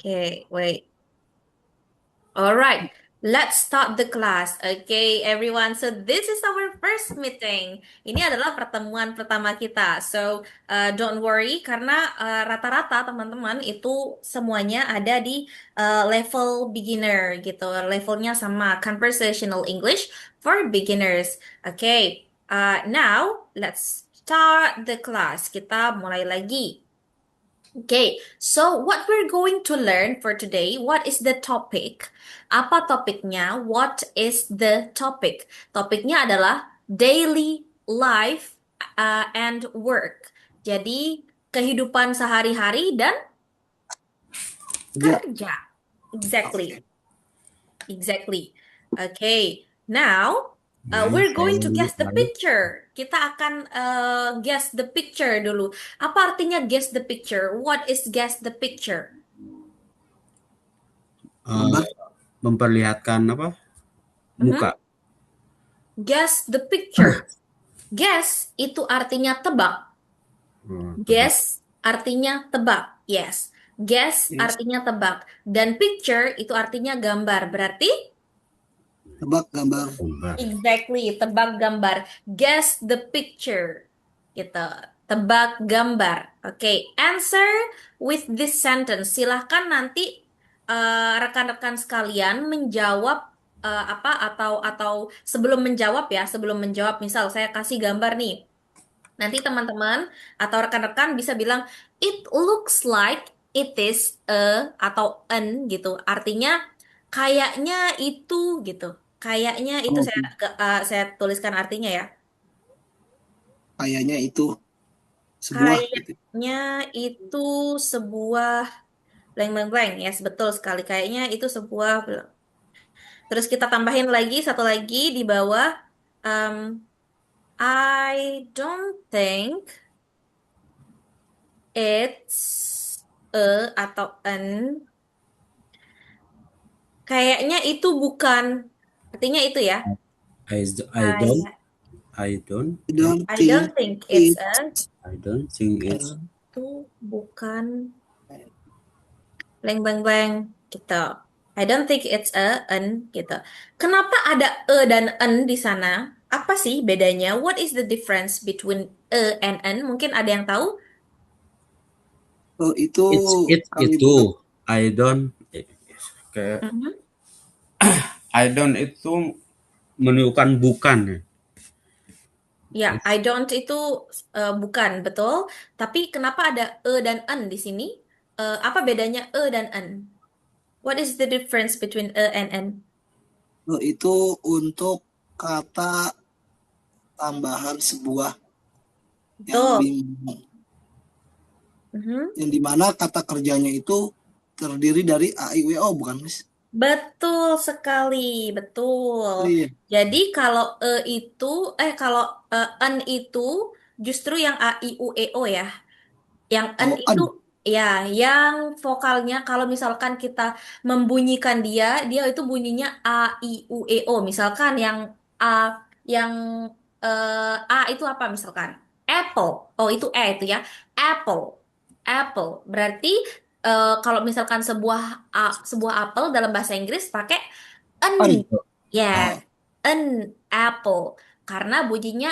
Okay, wait. All right, let's start the class. Okay, everyone. So this is our first meeting. Ini adalah pertemuan pertama kita. So don't worry karena rata-rata teman-teman itu semuanya ada di level beginner gitu. Levelnya sama conversational English for beginners. Okay, now let's start the class. Kita mulai lagi. Okay, so what we're going to learn for today, what is the topic? Apa topiknya? What is the topic? Topiknya adalah daily life and work. Jadi, kehidupan sehari-hari dan Ya, kerja. Exactly. Exactly. Okay, now we're going to guess the picture. Kita akan guess the picture dulu. Apa artinya guess the picture? What is guess the picture? gambar Memperlihatkan apa? Muka. Guess the picture. Guess itu artinya tebak. Guess artinya tebak. Yes. Guess Yes. artinya tebak. Dan picture itu artinya gambar. Berarti? Tebak gambar. Exactly. Tebak gambar. Guess the picture. Gitu. Tebak gambar. Oke. Answer with this sentence. Silahkan nanti rekan-rekan sekalian menjawab apa atau sebelum menjawab ya, sebelum menjawab misal saya kasih gambar nih. Nanti teman-teman atau rekan-rekan bisa bilang it looks like it is a atau an gitu. Artinya kayaknya itu gitu. Kayaknya itu saya tuliskan artinya ya. Kayaknya itu sebuah gitu. Kayaknya itu sebuah blank blank blank. Yes, betul sekali. Kayaknya itu sebuah terus kita tambahin lagi satu lagi di bawah. I don't think it's a atau an. Kayaknya itu bukan. Artinya itu ya. I don't I don't don't think it's a. I don't think it's Itu bukan blank blank blank gitu. I don't think it's a an gitu. Kenapa ada e dan an di sana? Apa sih bedanya? What is the difference between e and an? Mungkin ada yang tahu? itu it's kami itu. bukan. I don't kayak I don't itu menunjukkan bukan ya. Ya, I don't itu bukan, betul. Tapi kenapa ada e dan an di sini? Apa bedanya e dan an? What is the difference between e and an? Itu untuk kata tambahan sebuah yang Betul. yang dimana kata kerjanya itu terdiri dari A, I, W, O, bukan, Miss? Betul sekali, betul. Iya. Jadi kalau kalau an itu justru yang a i u e o ya. Yang an Oh, itu ya, yang vokalnya kalau misalkan kita membunyikan dia, dia itu bunyinya a i u e o. Misalkan yang a itu apa misalkan? Apple. Oh, itu itu ya. Apple. Apple. Berarti kalau misalkan sebuah apel dalam bahasa Inggris pakai an. yes, an apple karena bunyinya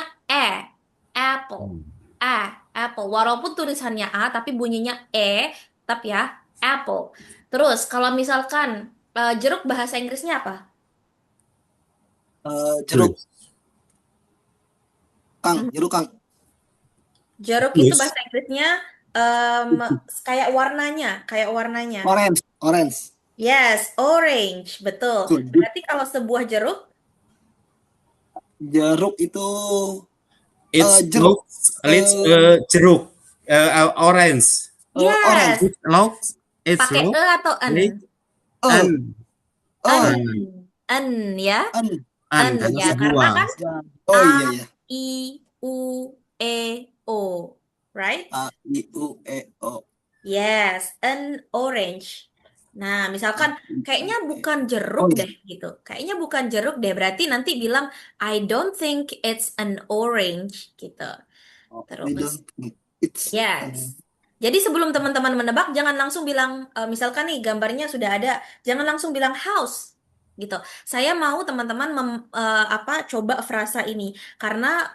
apple, apple. Walaupun tulisannya a tapi bunyinya tetap ya apple. Terus kalau misalkan jeruk bahasa Inggrisnya apa? Jeruk. Hmm. Jeruk, Kang. Jeruk itu bahasa Inggrisnya kayak warnanya. Orange. Yes, orange, betul. Berarti kalau sebuah jeruk Jeruk itu jeruk. Orange. yes. It's Pakai e atau an? An ya. An ya, karena kan iya ya. I U E O, right? A, I, U, E, O. Yes, an orange. Nah, misalkan kayaknya bukan jeruk deh gitu. Kayaknya bukan jeruk deh. Berarti nanti bilang I don't think it's an orange gitu. I Terus don't think it's yes. Jadi sebelum teman-teman menebak, jangan langsung bilang, misalkan nih gambarnya sudah ada, jangan langsung bilang house, gitu. Saya mau teman-teman coba frasa ini, karena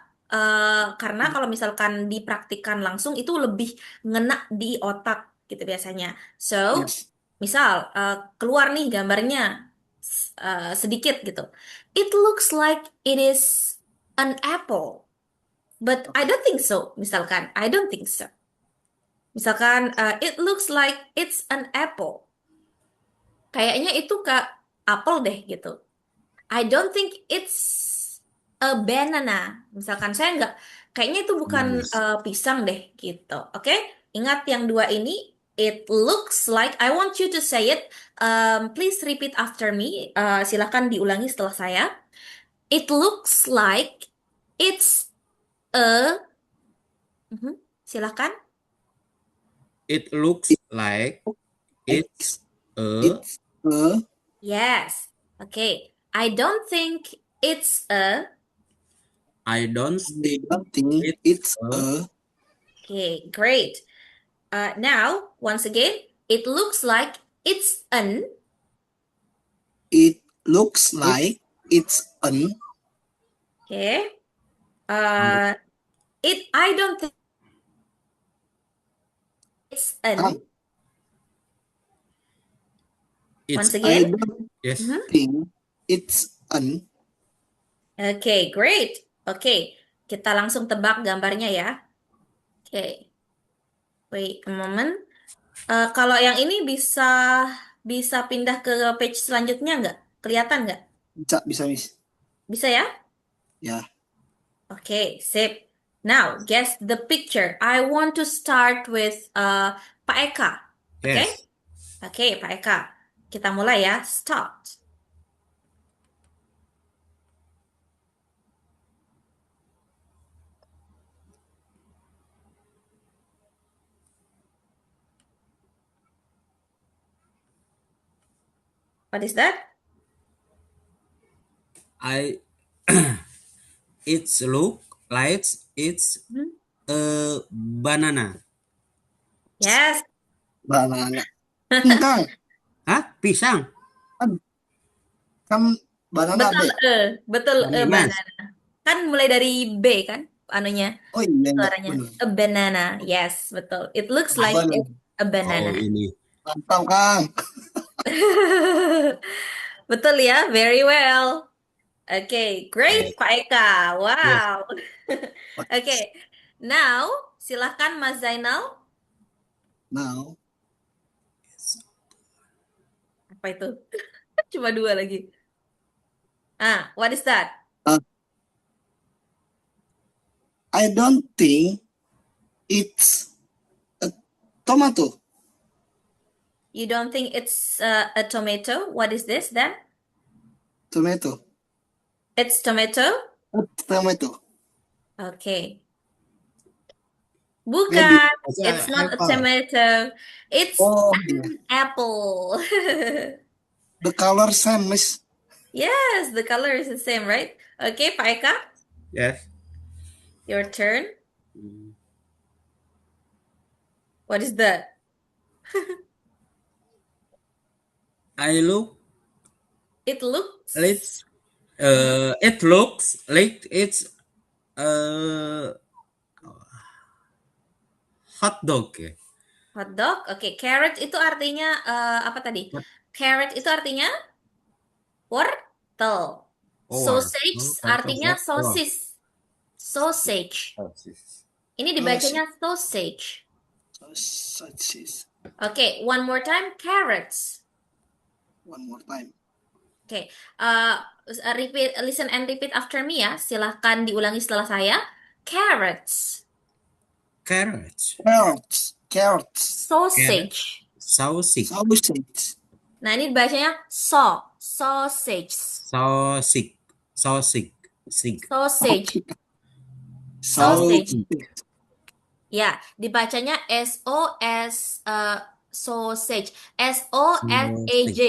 kalau misalkan dipraktikkan langsung itu lebih ngena di otak, gitu biasanya. So, Yes. misal keluar nih gambarnya sedikit gitu. It looks like it is an apple, but I Oke. don't think so. Misalkan, I don't think so. Misalkan, it looks like it's an apple. Kayaknya itu Kak apel deh gitu. I don't think it's a banana. Misalkan saya nggak, kayaknya itu bukan Nice. pisang deh gitu. Oke? Ingat yang dua ini. It looks like, I want you to say it. Please repeat after me. Silahkan diulangi setelah saya. It looks like it's a. Mhm. Silahkan. It looks like it's It's a. it's a. Yes. Okay. I don't think it's a. I don't I think don't think it's it's a. a. Okay, great. Now, once again, it looks like it's an. It looks It. like it's an. Okay. Uh, I don't think it's Ah, an. It's. Once I again. don't Yes. Mhm. think it's an. Okay, great. Okay, kita langsung tebak gambarnya ya. Okay, wait a moment. Kalau yang ini bisa bisa pindah ke page selanjutnya nggak? Kelihatan nggak? Bisa, Miss. Bisa ya? Ya. Okay, sip. Now, guess the picture. I want to start with Pak Eka. Okay? Yes. Okay, Pak Eka. Kita mulai ya. Start. What is that? I. It's look like it's Hmm? a banana. Yes. Banana. Kang, Hah? Pisang? kan, kan banana Betul, B. betul, Bananas. banana. Kan mulai dari B kan, anunya, Oh iya, iya, suaranya. benar. A banana. Yes, betul. It looks like Benar. it's a banana. Oh, ini. Mantap, Kang. Betul ya, very well. Okay, great, Eh, Pak Eka. yes. Wow. Okay, now silahkan Mas Zainal. Now, Apa itu? Cuma dua lagi. What is that? uh, I don't think it's a tomato. You don't think it's a tomato? What is this then? Tomato. It's tomato? Tomato. Okay. Maybe Bukan. Saya It's not a apple. tomato. It's oh yeah. an apple. The color same, Miss. Yes, the color is the same, right? Okay, Pak Eka, Yes. your turn. What is that? I look. It looks Let's. It looks like it's a hot dog. hot dog. Oke, carrot itu artinya apa tadi? What? Carrot itu artinya wortel. Or Sausage atau artinya wortel. sosis. Sausage. Sosis. Ini dibacanya sausage. Sausage. Oke, one more time, carrots. One more time. Oke, repeat, listen and repeat after me ya. Silahkan diulangi setelah saya. Carrots. Carrots. Carrots. Carrots. Sausage. Sausage. Sausage. Nah, ini bacanya sausage. Sausage. Sausage. Sausage. Sausage. Ya, dibacanya S-O-S, sausage. S-O-S-A-J.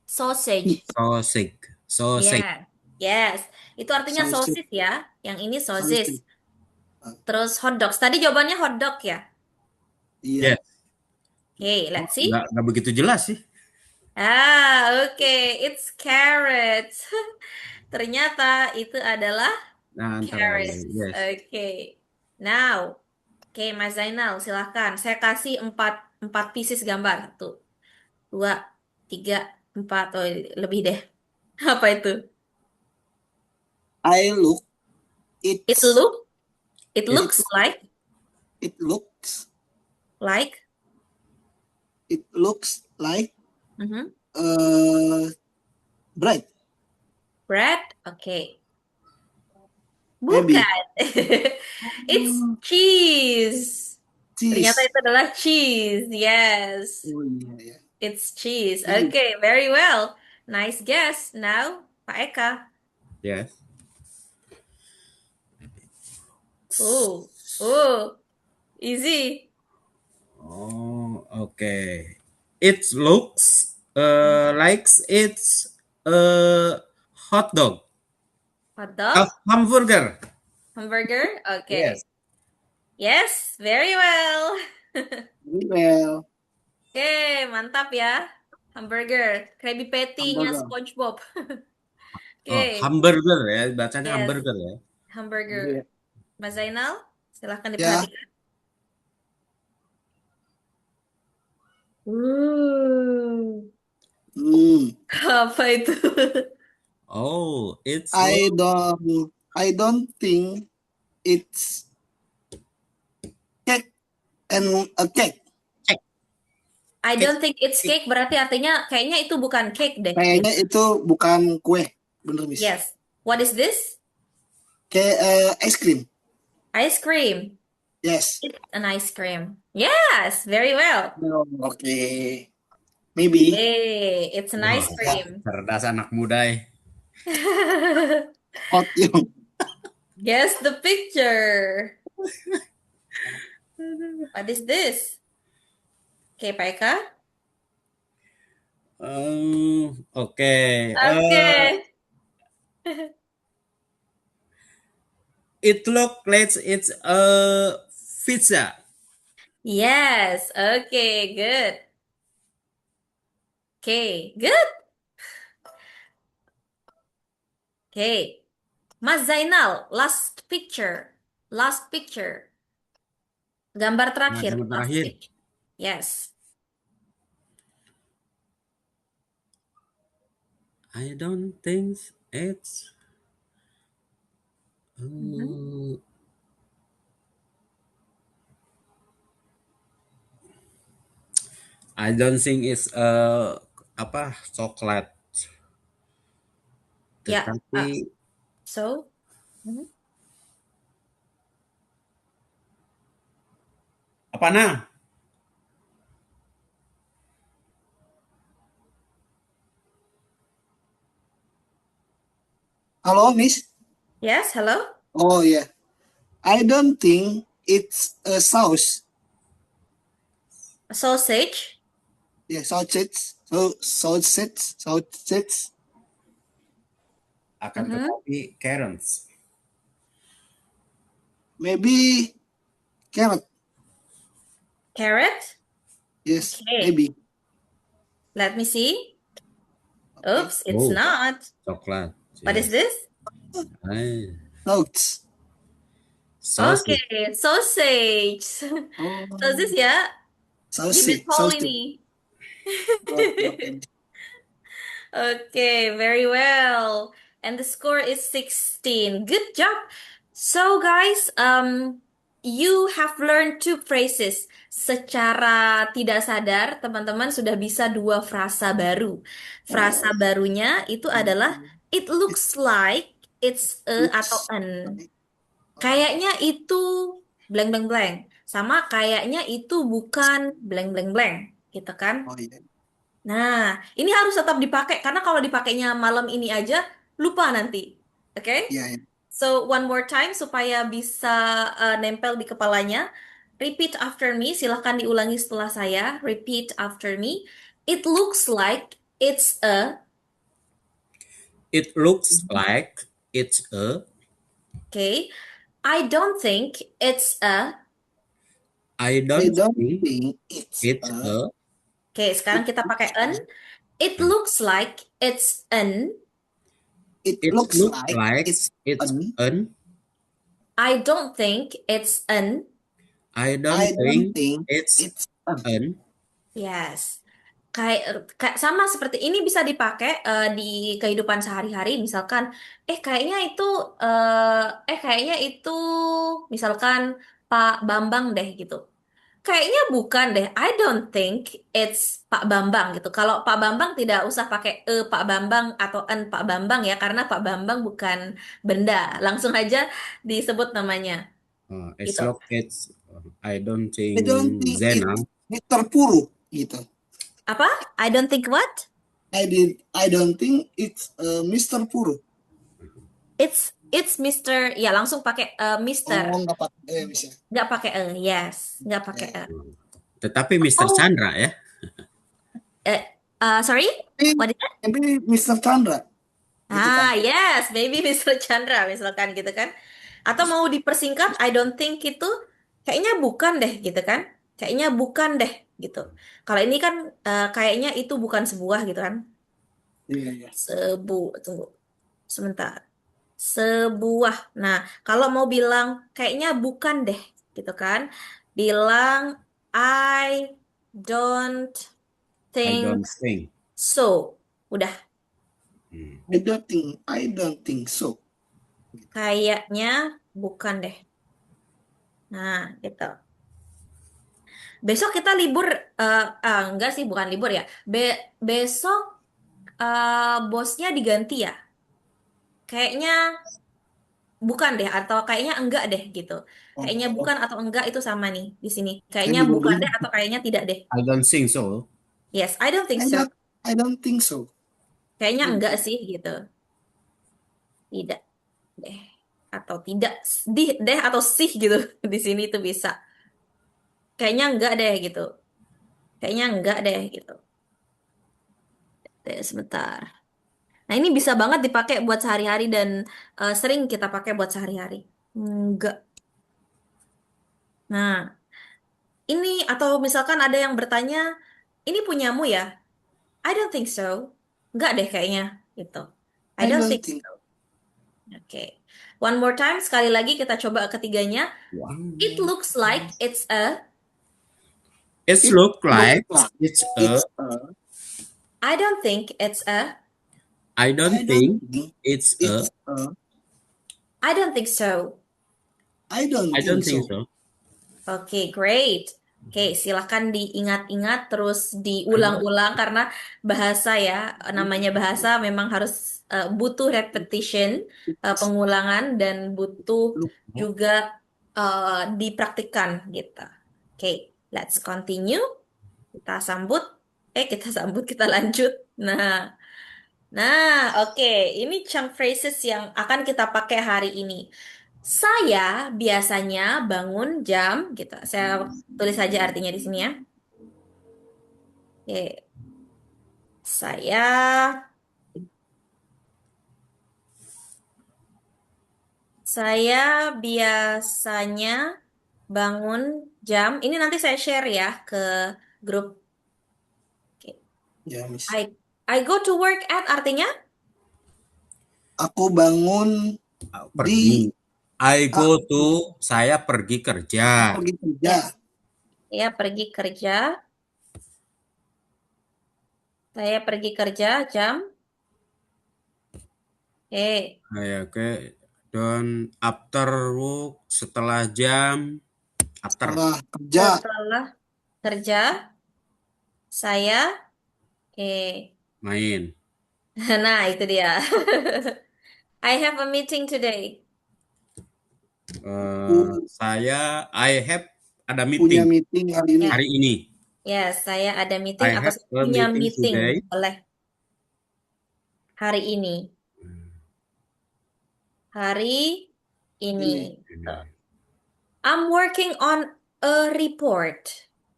Sausage. Sausage. Sausage. Yeah. Yes. Itu artinya Sausage. sosis ya. Yang ini sosis. Sausage. Terus hot dogs. Tadi jawabannya hot dog ya? Iya. Yes. Okay, let's see. Nggak begitu jelas sih. Okay, it's carrot. Ternyata itu adalah Nah, antara carrots. yes. Okay, now, Mas Zainal, silahkan. Saya kasih empat pieces gambar. Tuh, 2, 3, 4. Oh, lebih deh. Apa itu? I look. It It's. look, it It It. looks like, It looks. like. It looks like. Mhm. Bread. Bread. Okay. Maybe. Bukan. It's Oh, cheese. Ternyata cheese. itu adalah cheese. Yes. Oh iya ya. It's cheese. Maybe. Okay, very well. Nice guess. Now, Pak Eka. yes. Oh, oh, easy. Oh, okay. It looks like it's a hot dog. Hot dog, Hamburger. hamburger. Yes. Okay. Yes, very well. Well, Oke, mantap ya. Hamburger, Krabby Patty-nya hamburger. SpongeBob. Oh, Oke, hamburger ya, bacanya yes, hamburger ya. hamburger. Iya. Mas Zainal, silahkan Ya. diperhatikan. Uh, Hmm. apa itu? Oh, it's I don't. I don't think it's cake and a cake. cake. I Cake. don't think it's Cake. cake, berarti artinya kayaknya itu bukan cake deh. Kayaknya itu bukan kue. Bener, Miss. Yes. What is this? Kayak ice cream. Ice cream. Yes. It's an ice cream. Yes, very well. Oh, okay. Maybe. Hey, it's an Wah, ice cream. cerdas anak muda ya. Hot yung. Guess the picture. What is this? Okay, Pak Eka. Oke. Okay. It look like it's a pizza. Yes. Okay, good. Okay, good. Okay. Mas Zainal, last picture. Last picture. Gambar Nah, terakhir. gambar Last terakhir. picture. Yes. I don't think it's Mhm. I don't think it's apa coklat. Ya. Tetapi So. Mhm. apa nah? Halo, Miss? Yes, hello? Oh, yeah. I don't think it's a sauce. A sausage? Yeah, sausage. So, sausage. Akan Mhm. tetapi carrots. Maybe carrot. Carrot? Yes, Okay. maybe. Let me see. Okay. Oops, it's Oh, not. coklat. What is Yes. this? Ay, Oats. sausage. Okay, sausage. Oh, Sosis ya, di sausage. hole Sausage. ini. Okay, okay. Okay, very well. And the score is 16. Good job. So guys, you have learned two phrases. Secara tidak sadar, teman-teman sudah bisa dua frasa baru. Frasa barunya itu adalah it looks like, it's a atau Looks an. like. Kayaknya itu blank blank blank. Sama kayaknya itu bukan blank blank blank, gitu kan? Oh, iya. Nah, ini harus tetap dipakai karena kalau dipakainya malam ini aja lupa nanti. Oke? Iya, iya. So one more time supaya bisa nempel di kepalanya. Repeat after me. Silahkan diulangi setelah saya. Repeat after me. It looks like it's a. It looks like it's a. Okay. I don't think it's a. I I don't don't think think it's it's a. a. Oke, sekarang kita pakai an. It looks like it's an. It It looks look like like it's it's an. an. I don't think it's an. I don't I don't think think it's it's an. an. Yes. Kayak sama seperti ini bisa dipakai di kehidupan sehari-hari. Misalkan, kayaknya itu, kayaknya itu, misalkan Pak Bambang deh gitu. Kayaknya bukan deh. I don't think it's Pak Bambang gitu. Kalau Pak Bambang tidak usah pakai Pak Bambang atau en Pak Bambang ya, karena Pak Bambang bukan benda. Langsung aja disebut namanya It's gitu. look it's. I don't I think don't think Zena. it's Mr. Puru gitu. Apa? I don't think what? I don't think it's Mr. Puru. It's Mr. Ya langsung pakai Mr. Oh, nggak pakai misalnya. Nggak pakai yes, nggak pakai Ya. Tetapi Mr. Oh, Chandra ya. eh, sorry, Tapi, what is that? tapi Mr. Chandra gitu kan. Yes, maybe Mr. Chandra misalkan gitu kan. Atau mau dipersingkat, I don't think itu kayaknya bukan deh gitu kan. Kayaknya bukan deh gitu. Kalau ini kan kayaknya itu bukan sebuah gitu kan. Iya, iya. Tunggu, sebentar. Sebuah. Nah, kalau mau bilang kayaknya bukan deh gitu kan. Bilang I don't I think don't think. so. Udah, Hmm. I don't think so. kayaknya bukan deh. Nah, gitu. Besok kita libur, enggak sih, bukan libur ya. Besok bosnya diganti ya. Kayaknya bukan deh, atau kayaknya enggak deh gitu. Kayaknya Oh, bukan atau enggak itu sama nih di sini. kayak Kayaknya libur bukan dulu. deh atau kayaknya tidak deh. I don't think so. Yes, I don't think I so. don't, I don't think so. Kayaknya Gitu. enggak sih gitu. Tidak deh atau tidak deh atau sih gitu. Di sini itu bisa. Kayaknya enggak deh gitu. Kayaknya enggak deh gitu. Sebentar. Nah, ini bisa banget dipakai buat sehari-hari dan sering kita pakai buat sehari-hari. Enggak. Nah, ini atau misalkan ada yang bertanya, ini punyamu ya? I don't think so. Enggak deh kayaknya gitu. I I don't don't think think. so. Oke. One more time, sekali lagi kita coba ketiganya. Wow. It looks like it's a. It It look looks like like it's a. it's a. I don't think it's a. I don't I don't think think it's a. it's a. I don't think so. I don't I don't think think so. so. Oke, great. Oke, silahkan diingat-ingat terus diulang-ulang karena bahasa ya, namanya bahasa memang harus butuh repetition, pengulangan dan butuh Look, juga dipraktikkan gitu. Oke, let's continue. Kita sambut, kita lanjut. Nah, oke, ini chunk phrases yang akan kita pakai hari ini. Saya biasanya bangun jam gitu. Saya tulis saja artinya di sini ya. Oke. Saya saya biasanya bangun jam. Ini nanti saya share ya ke grup. Oke. ya, Miss. I go to work at artinya Aku bangun Pergi. I go Ah, to. Saya pergi kerja. pergi kerja. ya pergi kerja. Saya pergi kerja jam. Oke. Dan after work setelah jam. After Setelah kerja. Setelah kerja saya main. nah itu dia. I have a meeting today. I have ada Punya meeting meeting hari ini. Ya. hari ini. Yes, saya ada meeting I atau have saya a punya meeting meeting today. oleh hari ini. Hari ini. I'm working on a report.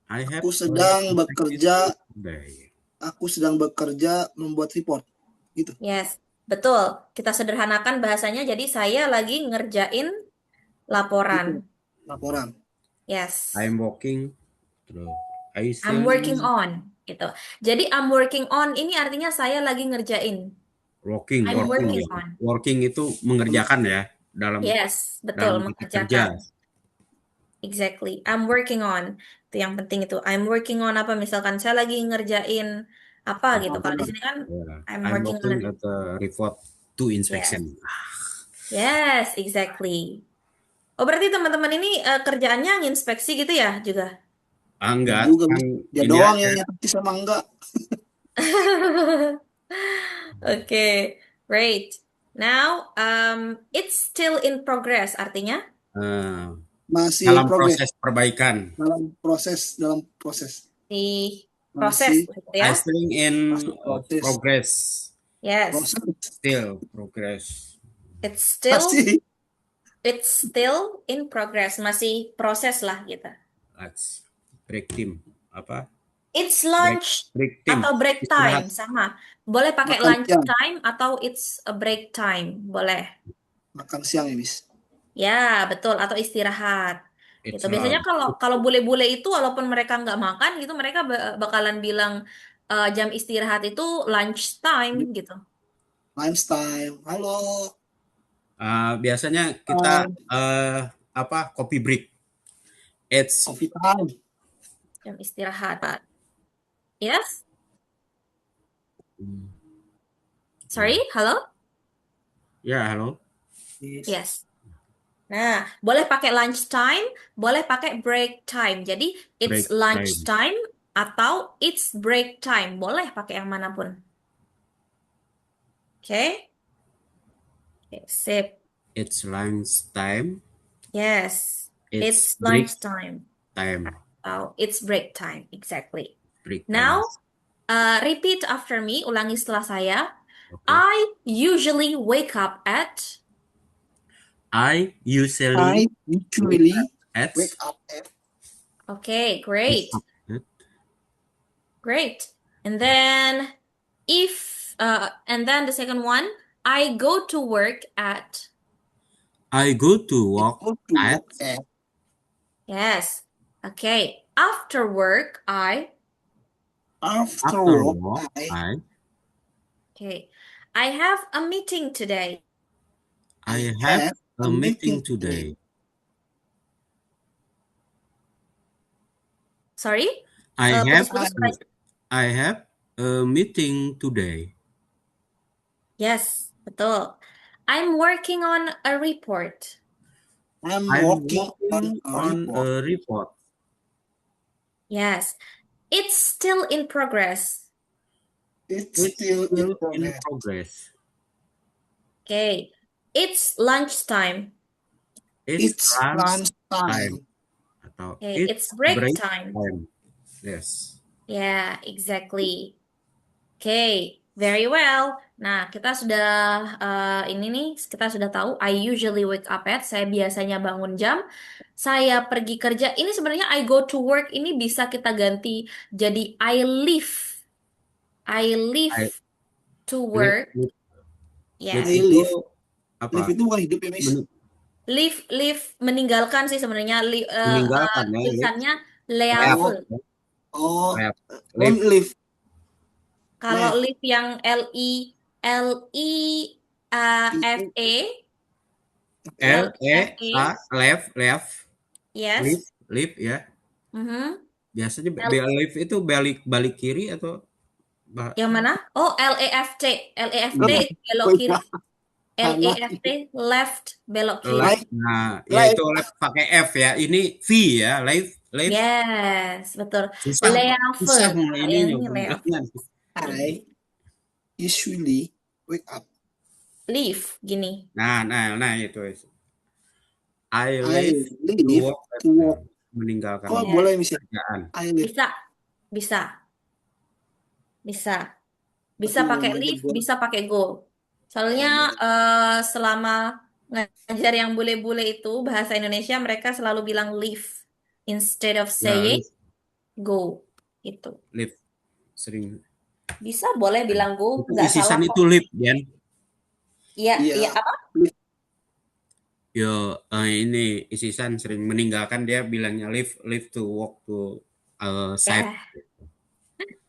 I have Aku sedang a bekerja. today. Aku sedang bekerja membuat report. Gitu. Yes, betul. Kita sederhanakan bahasanya. Jadi saya lagi ngerjain laporan. Laporan. Yes. I'm walking. Terus I I'm still working on gitu. Jadi I'm working on ini artinya saya lagi ngerjain. working, I'm working working ya. on. Working itu mengerjakan ya dalam Yes, betul, dalam kita kerja. mengerjakan. Exactly. I'm working on. Itu yang penting itu. I'm working on apa? Misalkan saya lagi ngerjain apa gitu. Kalau di Apa? sini kan Ya, I'm I'm working working on. at the report to Yes. inspection. Yes, exactly. Oh, berarti teman-teman ini kerjaannya nginspeksi gitu ya juga? Enggak Enggak, juga, kan Miss. Dia ini doang aja. yang ngerti sama enggak. Okay, great. Now, it's still in progress. Artinya, eh, Masih dalam progres. proses perbaikan. Dalam proses. di proses Masih gitu I ya. still in masih proses. progress. Yes, Proses. Still progress. it's still Masih. it's still in progress. Masih proses lah gitu. Let's break team. Apa? It's Break lunch break team. atau break time Istirahat. sama. Boleh pakai Makan lunch siang. time atau it's a break time. Boleh. Makan siang ya, Miss. Ya, betul. Atau istirahat. Gitu. It's Biasanya lunch. kalau kalau bule-bule itu walaupun mereka nggak makan gitu, mereka bakalan bilang jam istirahat itu lunch time gitu. Lunch time. Halo. Biasanya kita Time. apa? Coffee break. It's Coffee time. Jam istirahat. Yes? Sorry, halo? ya halo. Yes. Yes. Nah, boleh pakai lunch time, boleh pakai break time. Jadi, it's Break lunch time. time atau it's break time. Boleh pakai yang manapun. Oke? Oke, sip. It's lunch time. Yes. It's It's break lunch time. time. Oh, it's break time. Exactly. Break time. Now, repeat after me. Ulangi setelah saya. Okay. I usually wake up at... I I usually usually at wake up at Okay, great. at Great. And then and then the second one, I go to work at... I go to work go to at work at Yes. Okay. After work, after after work. work. Okay. I have a meeting today. I have a meeting today. Sorry? I have Putus-putus. I have a meeting today. Yes, betul. I'm working on a report. I'm I'm working working on on a report. a report. Yes. It's still in progress. It's It's still in still in progress. progress. Okay. It's lunchtime. It's lunch time. Atau Okay. It's break time. Yes. Yeah, exactly. Okay, very well. Nah, kita sudah ini nih, kita sudah tahu. I usually wake up at. Saya biasanya bangun jam. Saya pergi kerja. Ini sebenarnya I go to work ini bisa kita ganti jadi I leave. I leave to work. Live Yes. I itu live. apa? Live itu bukan hidup ya, Miss? Leave meninggalkan sih sebenarnya. Meninggalkan ya. Tulisannya Left. leave. Oh, Left. don't live. Kalau Left. leave yang F E Left. yes. Live ya. Mhm. Biasanya L- live itu balik kiri atau Yang mana? Oh, LEFT. LEFT Iya. itu belok kiri. LEFT left belok kiri. Left. Nah, ya Live. itu left pakai F ya. Ini V ya, live. Yes, betul. Susah Leve. ini Ini left. I usually wake up. Leave gini. Nah itu. I live to work to work. meninggalkan Oh, Yes. boleh Miss. kerjaan. I live. Bisa Aduh, pakai namanya leave, go. bisa pakai go. Soalnya selama ngajar yang bule-bule itu bahasa Indonesia mereka selalu bilang leave instead of Ya, saying go. Itu. live sering. Bisa boleh bilang go, Itu nggak salah isisan kok. itu live, Jan. Iya, Iya. iya apa? Yo, ini Isisan sering meninggalkan dia bilangnya live to walk to site. Yeah,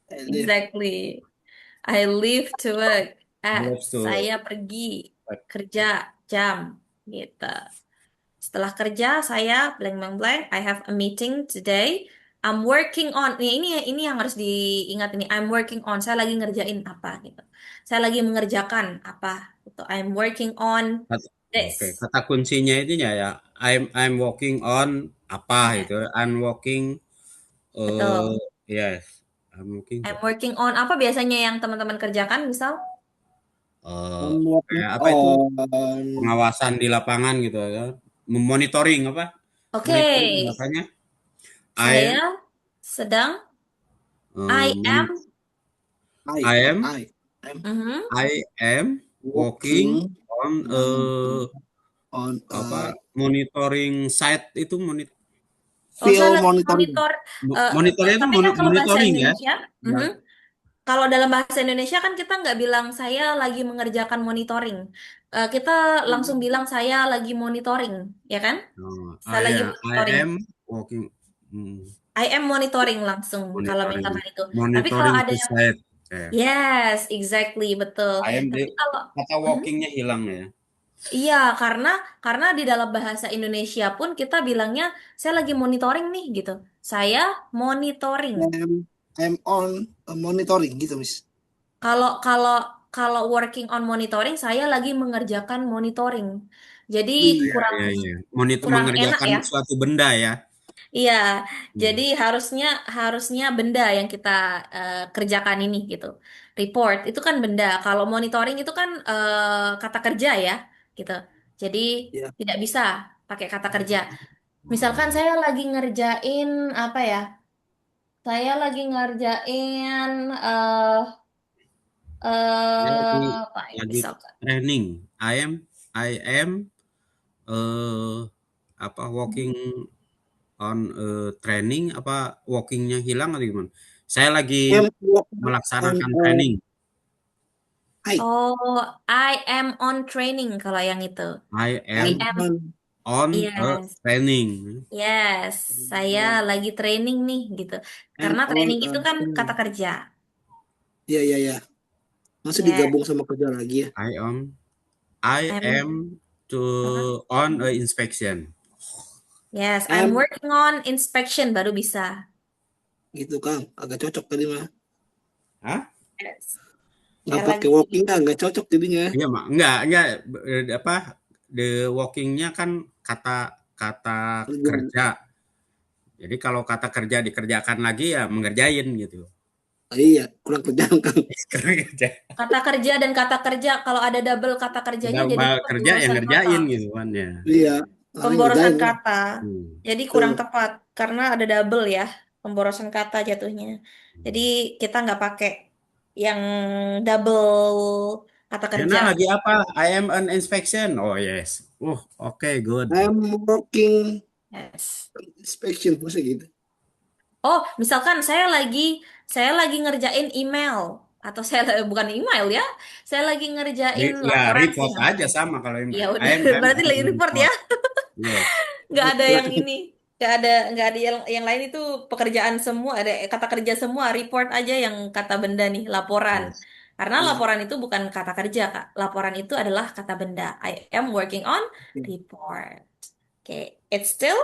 Live. exactly. I live to work. Live to Saya pergi site. kerja jam gitu. Setelah kerja saya blank blank blank. I have a meeting today. I'm working on ini yang harus diingat ini. I'm working on. Saya lagi ngerjain apa gitu. Saya lagi mengerjakan apa gitu. I'm working on Oke, this. kata kuncinya itu ya, I'm working on apa Ya, itu. I'm working betul. yes, I'm working I'm working on apa biasanya yang teman-teman kerjakan misal? eh I'm working kayak apa itu on. pengawasan di lapangan gitu ya. Memonitoring apa? Oke, Monitoring makanya I saya sedang I um, am I. I am I. I'm mhm. I am working working on on apa monitoring site itu Oh, saya field lagi monitoring. monitor. monitornya itu Tapi kan kalau bahasa monitoring ya. Indonesia, Ya. mhm. Kalau dalam bahasa Indonesia kan kita nggak bilang saya lagi mengerjakan monitoring. Kita langsung bilang saya lagi monitoring, ya kan? Oh, Saya lagi I monitoring. am working I am monitoring langsung kalau monitoring misalkan itu. Tapi kalau monitoring ada to yang site. Eh, yes, exactly, betul. I am Tapi kalau kata mhm. walkingnya hilang ya. Iya, karena di dalam bahasa Indonesia pun kita bilangnya saya lagi monitoring nih gitu. Saya monitoring. I'm on monitoring gitu, Miss. Kalau kalau kalau working on monitoring, saya lagi mengerjakan monitoring. Jadi Wih, Ya, kurang ya, ya. Monitor kurang enak mengerjakan ya. suatu benda ya. Iya, jadi Hmm. harusnya harusnya benda yang kita kerjakan ini gitu. Report itu kan benda. Kalau monitoring itu kan kata kerja ya, gitu. Jadi ya. tidak bisa pakai kata kerja. Misalkan saya lagi ngerjain apa ya? Saya lagi ngerjain Dia apa ya lagi misalkan? training. I am eh apa walking on training apa walkingnya hilang atau gimana? Saya lagi I'm working on melaksanakan training. I. Oh, I am on training kalau yang itu. I I I'm am am, on. on a yes, training. yes. Saya lagi training nih gitu. I'm Karena on training itu kan kata training. kerja. Ya, ya, ya. Masih Yes, digabung sama kerja lagi ya. I am I'm, apa? to on a inspection. Yes, I'm M working on inspection baru bisa. gitu Kang, agak cocok tadi mah. Hah? Yes. Nggak Saya pakai lagi, walking nggak cocok jadinya. Iya, Mak. Enggak apa the walkingnya kan kata kata Kerjaan. kerja. Jadi kalau kata kerja dikerjakan lagi ya mengerjain gitu. Oh, iya, kurang kerjaan Kang. Sekarang kerja. kata kerja dan kata kerja, kalau ada double kata kerjanya Udah jadi kerja yang pemborosan kata. ngerjain gitu kan ya. Iya, harusnya Pemborosan ngerjain kan. kata. Hmm. Jadi kurang Tuh, tepat karena ada double ya, pemborosan kata jatuhnya. Jadi kita nggak pakai yang double kata kerja. Yana lagi apa? I am an inspection. Oh yes. Oke, good. I'm working Yes. inspection masa gitu. Oh, misalkan saya lagi ngerjain email atau bukan email ya. Saya lagi ngerjain Ya laporan sih report aja namanya. sama kalau Ya email. udah, I'm berarti lagi doing report ya. report. Yes. Nggak ada yang Oke. ini, nggak ada yang lain itu pekerjaan semua, ada kata kerja semua, report aja yang kata benda nih, laporan. Yes. Karena Iya, laporan itu bukan kata kerja, Kak. Laporan itu adalah kata benda. I am working on oke. report. Oke, it's still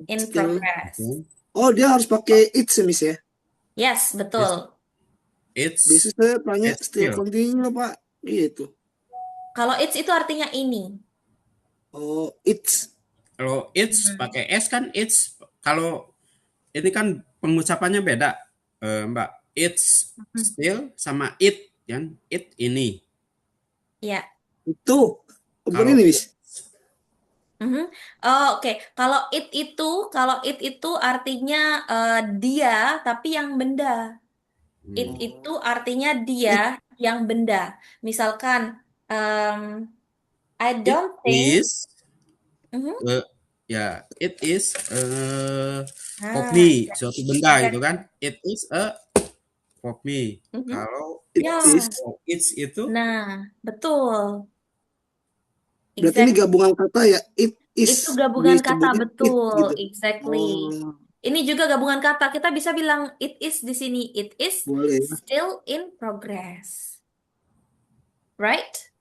in Still. progress. Okay. Oh, dia harus pakai it sih, Miss ya. Yes, Yes. betul. Biasanya It's saya tanya it's still still. continue Pak. Gitu. Kalau it's itu artinya ini. Oh, it's. Kalau it's Hmm. pakai s kan it's. Kalau ini kan pengucapannya beda, Mbak. It's still sama it kan? It ini. Ya. Itu. Bukan Kalau ini, Miss. Mhm. Oh, oke. Kalau it itu artinya dia, tapi yang benda. It hmm, itu Oh, artinya dia it. yang benda. Misalkan, um, I it don't think. is Mhm. eh, ya it is Nah, kopi suatu benda gitu exactly. kan. It is a kopi. Mhm. Kalau It Ya, is. it's itu nah, betul. Berarti ini Exactly. gabungan kata ya. It Itu is gabungan kata, disebutnya it betul. gitu. Exactly. Oh, Ini juga gabungan kata. Kita bisa bilang it is di sini. It is boleh ya. still in progress. Right?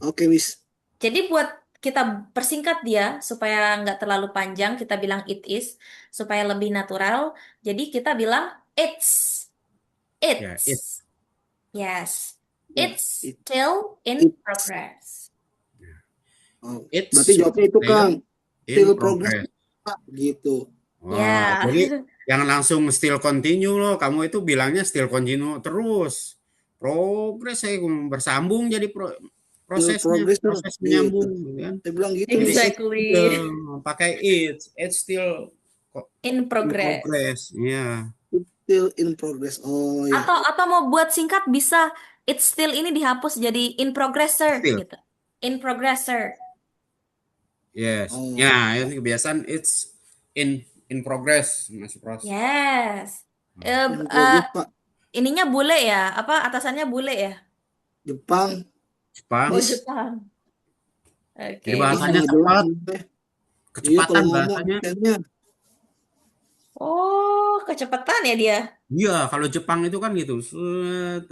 Oke, Miss. Jadi buat kita persingkat dia supaya nggak terlalu panjang, kita bilang it is supaya lebih natural. Jadi kita bilang it's. Ya, it. It's. Yes. Oh, It's still in it. progress. Oh, berarti It's jawabnya itu still Kang. in Still progress progress. Pak, gitu. Wah, Ya. jadi jangan langsung still continue loh. Kamu itu bilangnya still continue terus. Progres saya bersambung jadi Still prosesnya, progress tuh, proses gitu. menyambung, gitu kan. Saya bilang gitu, Jadi Miss. it iya, Exactly. pakai it's still In In in progress. progress. Iya. Still in progress. Oh ya. Atau mau buat singkat bisa it's still ini dihapus jadi in progress sir Still. gitu. In progress sir. Yes. Oh, Ya, ini kebiasaan in progress, masih proses. Yes. Eh, in eh, progress Pak. ininya bule ya? Apa atasannya bule ya? Jepang, Oh, Jepang. Miss. Jepang. Jadi Oke. Wah, bahasanya nggak jelas cepat, nih. Iya, kalau kecepatan ngomong bahasanya. aksennya. Oh, kecepatan ya dia. Iya, kalau Jepang itu kan gitu. Set,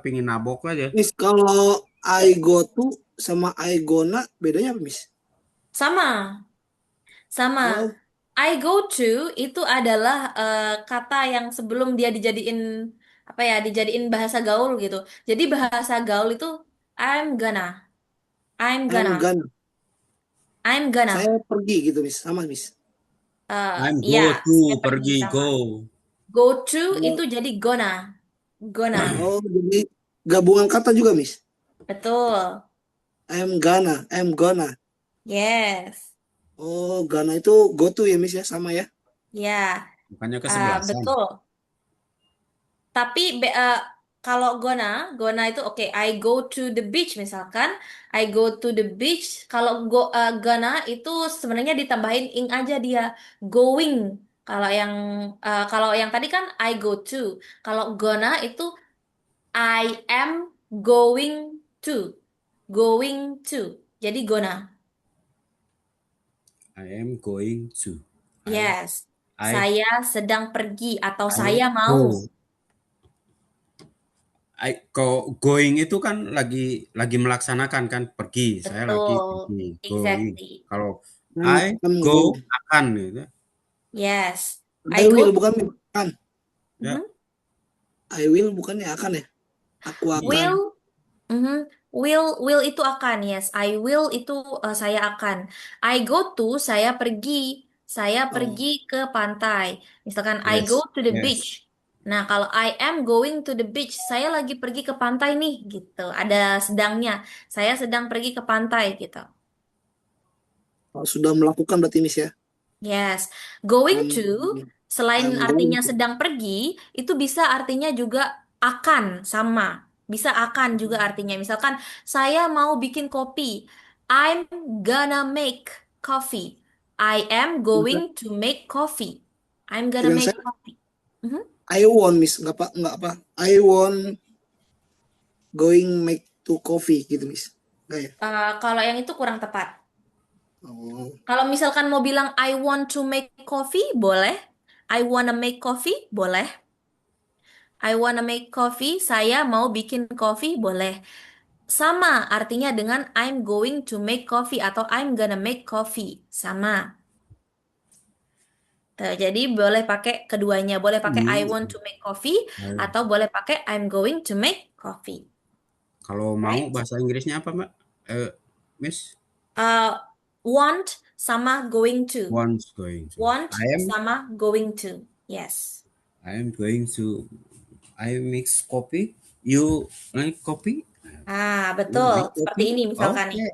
pingin nabok aja. Miss, kalau I go to sama I gonna bedanya apa, Miss? Sama, sama. Oh, I go to itu adalah kata yang sebelum dia dijadiin apa ya, dijadiin bahasa gaul gitu. Jadi bahasa gaul itu I'm gonna, I'm I'm gonna, gonna. I'm Saya gonna. pergi gitu, Miss. Sama, Miss. I'm Ya, go to, saya pergi pergi, sama. go. Go to itu Oh, jadi gonna, gonna. oh, jadi gabungan kata juga, Miss. Betul. I'm gonna. Yes. Oh, gonna itu go to ya, Miss ya, sama ya. Ya, Bukannya kesebelasan. betul. Tapi kalau gonna itu oke. I go to the beach misalkan, I go to the beach. Kalau gonna itu sebenarnya ditambahin ing aja dia, going. Kalau yang tadi kan I go to. Kalau gonna itu I am going to, going to. Jadi gonna. I am going to. I, Yes, I, saya sedang pergi atau I saya mau. go. Going itu kan lagi melaksanakan kan pergi. Saya lagi Betul, pergi, going. exactly. Kalau I I'm go going. akan gitu. Yes, I I go. will bukan akan. Ya. Mhm. I will bukannya akan ya. Aku akan. Will, mhm. Will itu akan, yes. I will itu saya akan. I go to saya pergi. Saya pergi Oh, ke pantai. Misalkan I go Yes. to the beach. Yes. Nah, kalau I am going to the beach, saya lagi pergi ke pantai nih, gitu. Ada sedangnya. Saya sedang pergi ke pantai, gitu. kalau sudah melakukan berarti, Miss ya. Yes, going to I'm, selain I'm artinya going to. sedang pergi, itu bisa artinya juga akan sama. Bisa akan juga artinya. Misalkan saya mau bikin kopi. I'm gonna make coffee. I am going Bisa. to make coffee. I'm gonna Kirain make saya coffee. Mhm. I want, Miss. Nggak apa. I want going make to coffee gitu, Miss. Enggak ya? Kalau yang itu kurang tepat. Oh, Kalau misalkan mau bilang I want to make coffee, boleh. I wanna make coffee, boleh. I wanna make coffee, saya mau bikin coffee, boleh. Sama artinya dengan I'm going to make coffee atau I'm gonna make coffee. Sama. Tuh, jadi boleh pakai keduanya. Boleh pakai I want Hmm. to make coffee Ayo. atau boleh pakai I'm going to make coffee. Kalau mau Right? bahasa Inggrisnya apa, Mbak? Miss? Want sama going to. Once going to. Want sama going to. Yes. I am going to. I mix coffee. You like coffee? You Betul. like Seperti coffee? ini misalkan nih. Oke.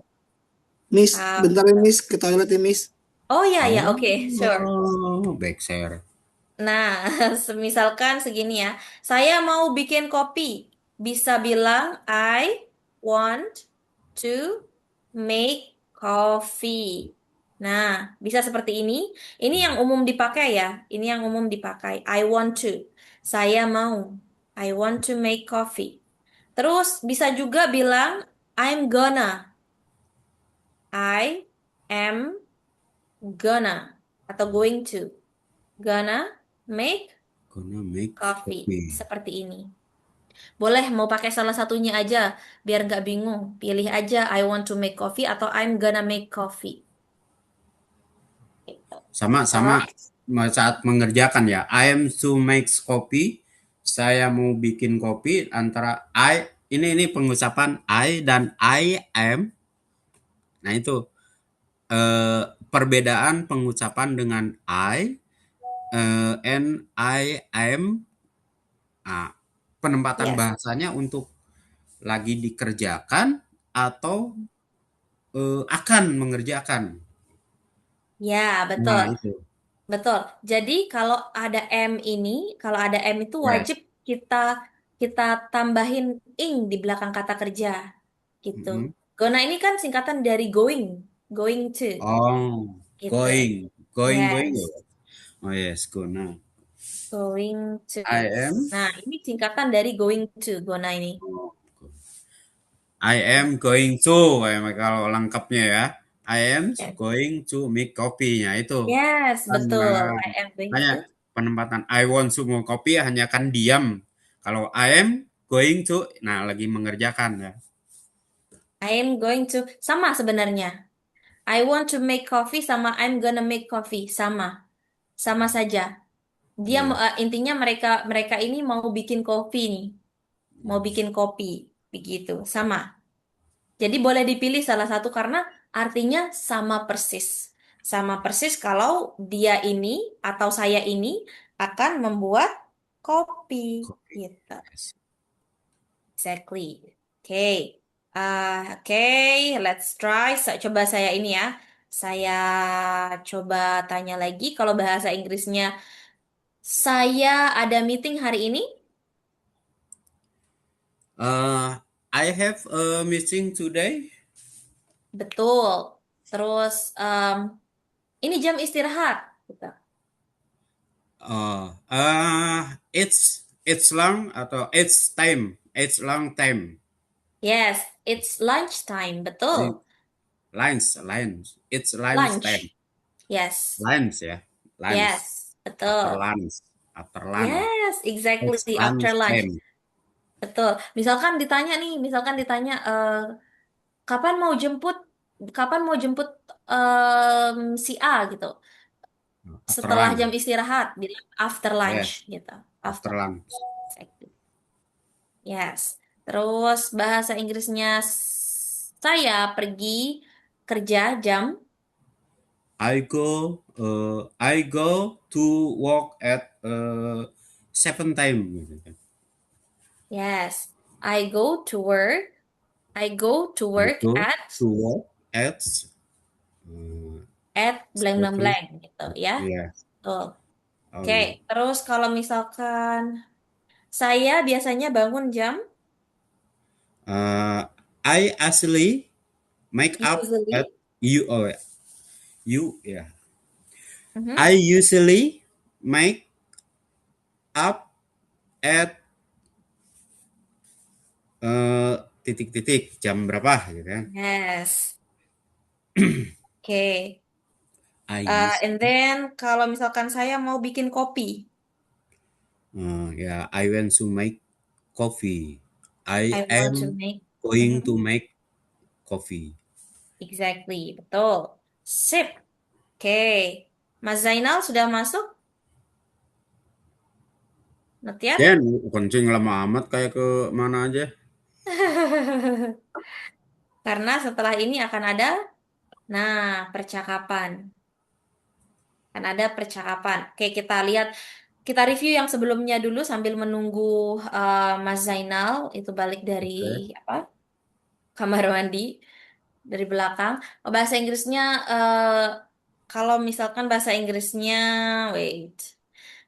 Miss, Ah, bentar ya, Miss. Ke toilet ya, Miss. oh ya ya, oke, sure. Oh, back share. Nah, misalkan segini ya. Saya mau bikin kopi. Bisa bilang I want to make coffee. Nah, bisa seperti ini. Ini yang umum dipakai ya. Ini yang umum dipakai. I want to. Saya mau. I want to make coffee. Terus bisa juga bilang I'm gonna. I am gonna atau going to. Gonna make Gonna make coffee. coffee. Seperti ini. Boleh mau pakai salah satunya aja biar nggak bingung. Pilih aja I want to make coffee atau I'm gonna make coffee. Gitu. Sama-sama Alright. saat mengerjakan ya. I am to make coffee. Saya mau bikin kopi antara ini pengucapan I dan I am. Nah, itu perbedaan pengucapan dengan I and I am. Nah, penempatan Yes. bahasanya untuk lagi dikerjakan atau akan mengerjakan. Ya, betul. Nah, itu. Betul. Jadi kalau ada M ini, kalau ada M itu Yes. wajib kita kita tambahin ing di belakang kata kerja gitu. Mm-mm. Gonna ini kan singkatan dari going, going to Oh, gitu. going. Yes, Oh yes, gonna. going to. I am. Nah, ini singkatan dari going to, gonna ini. Oh, I am going to. Kalau lengkapnya ya. I am Yes, going to make coffee-nya itu. yes, Kan betul. I am going hanya to. penempatan I want to mau kopi hanya kan diam. Kalau I am going to, nah lagi mengerjakan ya. I am going to. Sama sebenarnya. I want to make coffee sama I'm gonna make coffee. Sama. Sama saja. Dia Iya. intinya mereka mereka ini mau bikin kopi nih, mau bikin kopi begitu, sama. Jadi boleh dipilih salah satu karena artinya sama persis. Sama persis kalau dia ini atau saya ini akan membuat kopi Kopi. gitu. Yes. Exactly. Oke. Oke, let's try. Coba saya ini ya. Saya coba tanya lagi kalau bahasa Inggrisnya. Saya ada meeting hari ini. I have a meeting today. Betul. Terus ini jam istirahat. Gitu. It's long atau it's time. It's long time. Yes, it's lunch time. Betul. Lunch. It's lunch time. Lunch. Yes. Lunch ya. Lunch. Yes. After Betul. lunch. After lunch. Yes, It's exactly. lunch After lunch. time. Betul. Misalkan ditanya kapan mau jemput, kapan mau jemput si A gitu. After Setelah jam lunch. istirahat, bilang after Yes. lunch gitu. After After. lunch. Exactly. Yes. Terus bahasa Inggrisnya saya pergi kerja jam. I go to work at 7 time. Yes. I go to work. I go to I work go to work at uh, at blank blank 7. blank gitu ya. Yeah. Tuh. Oh Oke. yeah. Terus kalau misalkan saya biasanya bangun jam I actually make up at usually. you. Oh, you yeah. Mhm. I usually make up at titik-titik jam berapa gitu kan. Yes. Oke. I use And then kalau misalkan saya mau bikin kopi, yeah, I want to make coffee. I I want to am make. going to Mhm. make coffee. Exactly, betul. Sip. Oke. Mas Zainal sudah masuk? Not yet? Dan kencing lama amat kayak ke mana aja. Karena setelah ini akan ada, nah, percakapan. Akan ada percakapan. Oke, kita lihat, kita review yang sebelumnya dulu sambil menunggu Mas Zainal itu balik dari Oke. apa? Kamar mandi dari belakang. Bahasa Inggrisnya, kalau misalkan bahasa Inggrisnya, wait,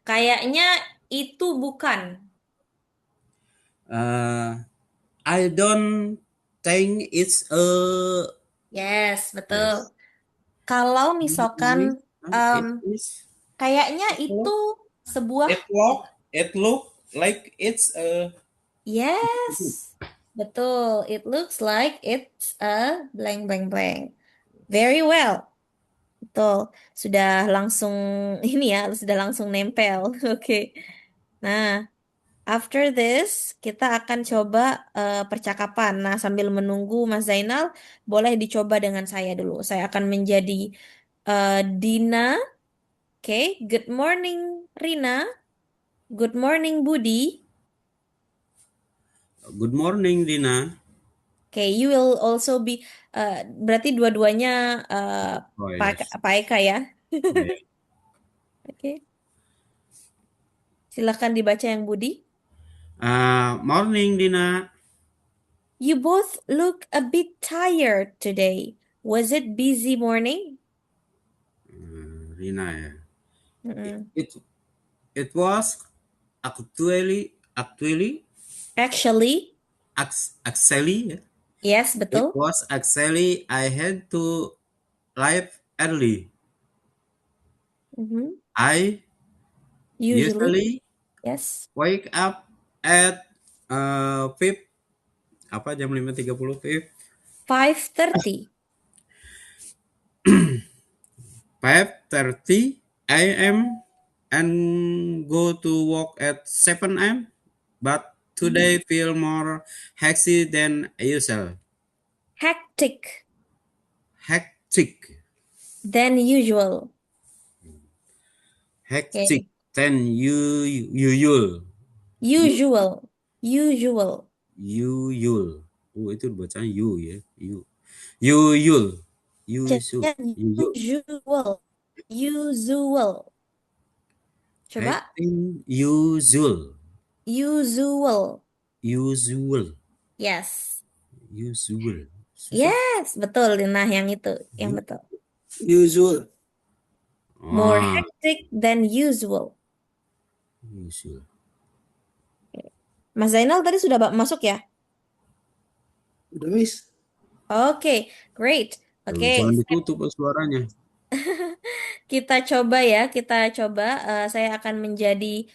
kayaknya itu bukan. Uh, I don't think it's a Yes, betul. yes. Kalau misalkan em, It is. kayaknya It itu look. sebuah It look. It look like it's a. yes, betul. It looks like it's a blank blank blank. Very well. Betul. Sudah langsung ini ya, sudah langsung nempel. Oke. Nah, after this, kita akan coba percakapan. Nah, sambil menunggu Mas Zainal, boleh dicoba dengan saya dulu. Saya akan menjadi Dina. Oke, good morning Rina. Good morning Budi. Good morning, Dina. Oke, you will also be, berarti dua-duanya Oh, yes. Pak Eka ya. Yeah. Oke, silakan dibaca yang Budi. Morning, Dina. You both look a bit tired today. Was it busy morning? Dina ya. Mm-mm. It it was actually Actually, actually ya. yes, It betul. was actually I had to leave early. Mhm. I Usually, usually yes. wake up at 5 apa jam 5:30 5 5:30. 5:30 a.m. and go to work at 7 a.m. But Mhm. today feel more hectic than usual. Hectic Hectic. than usual. Hectic Okay. than usual. Usual. Usual. Usual. Oh, itu bacaan you ya. Usual. Usual. Bacanya Usual. usual. Usual. Coba. Hectic usual. Usual. Usual. Yes. Usual. Susah. Yes, betul. Nah, yang itu. Yang betul. Usual. More Ah, hectic than usual. usual. Mas Zainal tadi sudah masuk ya? Udah, Miss. Oke, great. Tuh, Oke, jangan ditutup suaranya. kita coba ya. Kita coba. Saya akan menjadi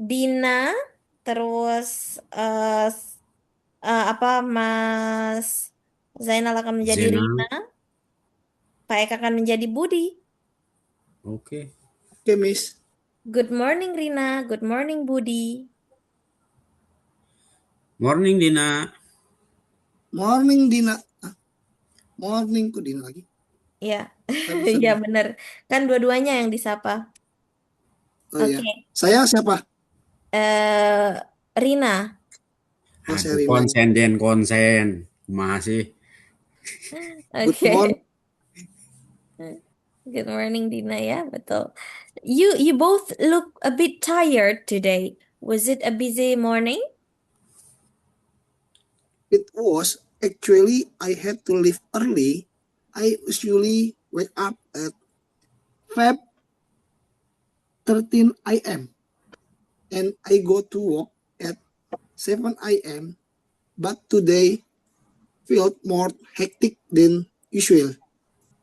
Dina, terus apa Mas Zainal akan menjadi Zena. Rina, Pak Eka akan menjadi Budi. Oke. Oke, Miss. Good morning Rina, good morning Budi. Morning, Dina. Morning, Dina. Ah, morning kok Dina lagi. Ya, Sorry, ya sorry. bener. Kan dua-duanya yang disapa. Oh iya. Oke, Saya siapa? Rina. Oh, saya Aduh, Rina. konsen, Den, konsen. Masih. Good morning. Oke. Good morning Dina ya, betul. You both look a bit tired today. Was it a busy morning? It was actually I had to leave early. I usually wake up at 5:13 a.m. and I go to work at 7 a.m. But today felt more hectic than usual.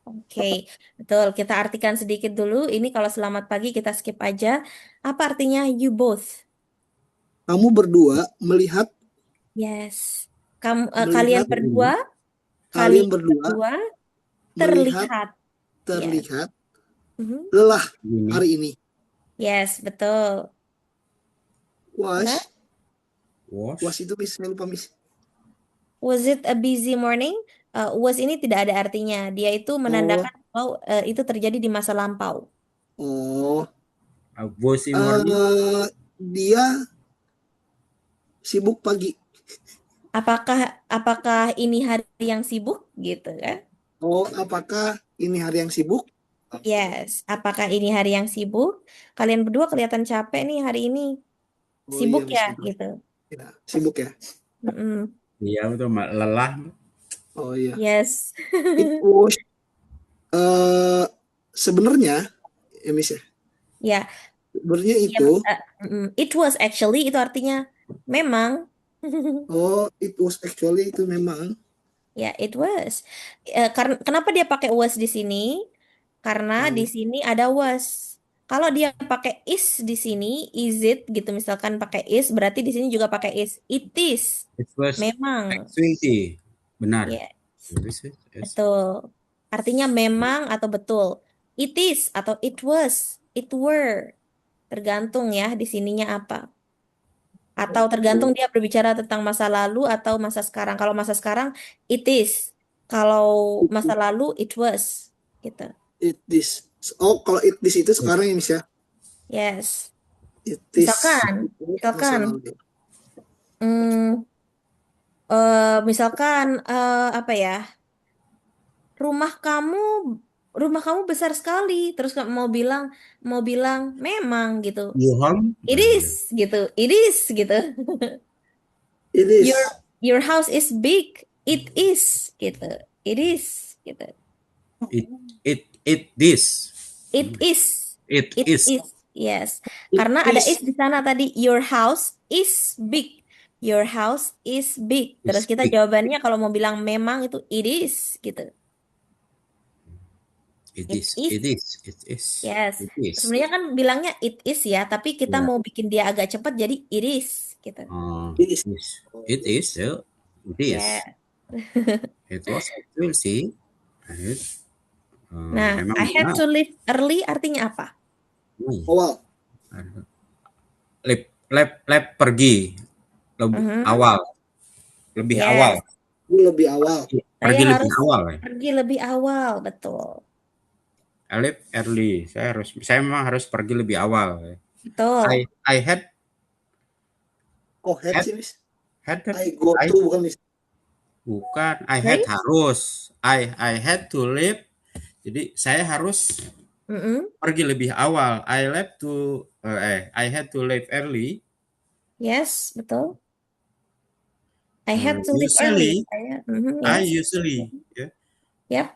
Oke, betul. Kita artikan sedikit dulu. Ini kalau selamat pagi kita skip aja. Apa artinya you both? Kamu berdua melihat Yes. Kalian melihat berdua, kalian kalian berdua berdua melihat terlihat. Yes. terlihat Mhm. lelah Ini. hari ini. Yes, betul. Coba. Was Was. itu Miss, saya lupa Miss. Was it a busy morning? Was ini tidak ada artinya. Dia itu Oh, menandakan bahwa itu terjadi di masa lampau. oh, Was in morning. dia sibuk pagi. Apakah apakah ini hari yang sibuk gitu kan? Oh, apakah ini hari yang sibuk? Yes. Apakah ini hari yang sibuk? Kalian berdua kelihatan capek nih hari ini. Oh iya Sibuk Miss, ya betul. gitu. Ya, sibuk ya. Mm-mm. Iya, betul. Lelah. Oh iya. Yes. It was eh sebenarnya ya Miss ya. Ya, Sebenarnya ya, itu it was actually itu artinya memang. it was actually itu memang Ya, it was. Karena kenapa dia pakai was di sini? Karena di oh, sini ada was. Kalau dia pakai is di sini, is it gitu misalkan pakai is, berarti di sini juga pakai is. It is. It was Memang. activity. Benar. Ya, Yes, yes, yes. betul. Artinya memang atau betul. It is atau it was, it were. Tergantung ya di sininya apa. Atau tergantung dia berbicara tentang masa lalu atau masa sekarang. Kalau masa sekarang, it is. Kalau masa lalu, it was. Gitu. It this. Oh, kalau it this itu sekarang ya, Miss ya. Yes. It is Misalkan, masa misalkan, lalu. hmm, misalkan apa ya? Rumah kamu, rumah kamu besar sekali. Terus kamu mau bilang memang gitu. You home? It is gitu. It is gitu. It Your is. your house is big. It is gitu. It is gitu. It this. It is. It It is. is. Yes. It Karena ada is is. di sana tadi. Your house is big. Your house is big. Terus Is kita big. jawabannya kalau mau bilang memang itu it is gitu. It It is. is. It is. It is. Yes. It is. Sebenarnya kan bilangnya it is ya, tapi kita Ya. mau bikin dia agak cepat jadi it is gitu. It is. It is. So, it is. Yeah. It was actually sih. It, Nah, memang I had benar. to leave early artinya apa? Awal. Lab pergi lebih Mhm. awal, lebih Yes. awal, Lebih awal. pergi Saya lebih harus awal ya. pergi lebih awal, betul. I leave early. Saya memang harus pergi lebih awal. Ya. Betul. I had Oh, head had sih, Miss. had I go I to bukan, Miss. bukan I had Right? harus. I had to leave. Jadi saya harus Mm-mm. pergi lebih awal. I had to leave early. Yes, betul. I had to leave early. Usually I Yes. usually ya. Yep.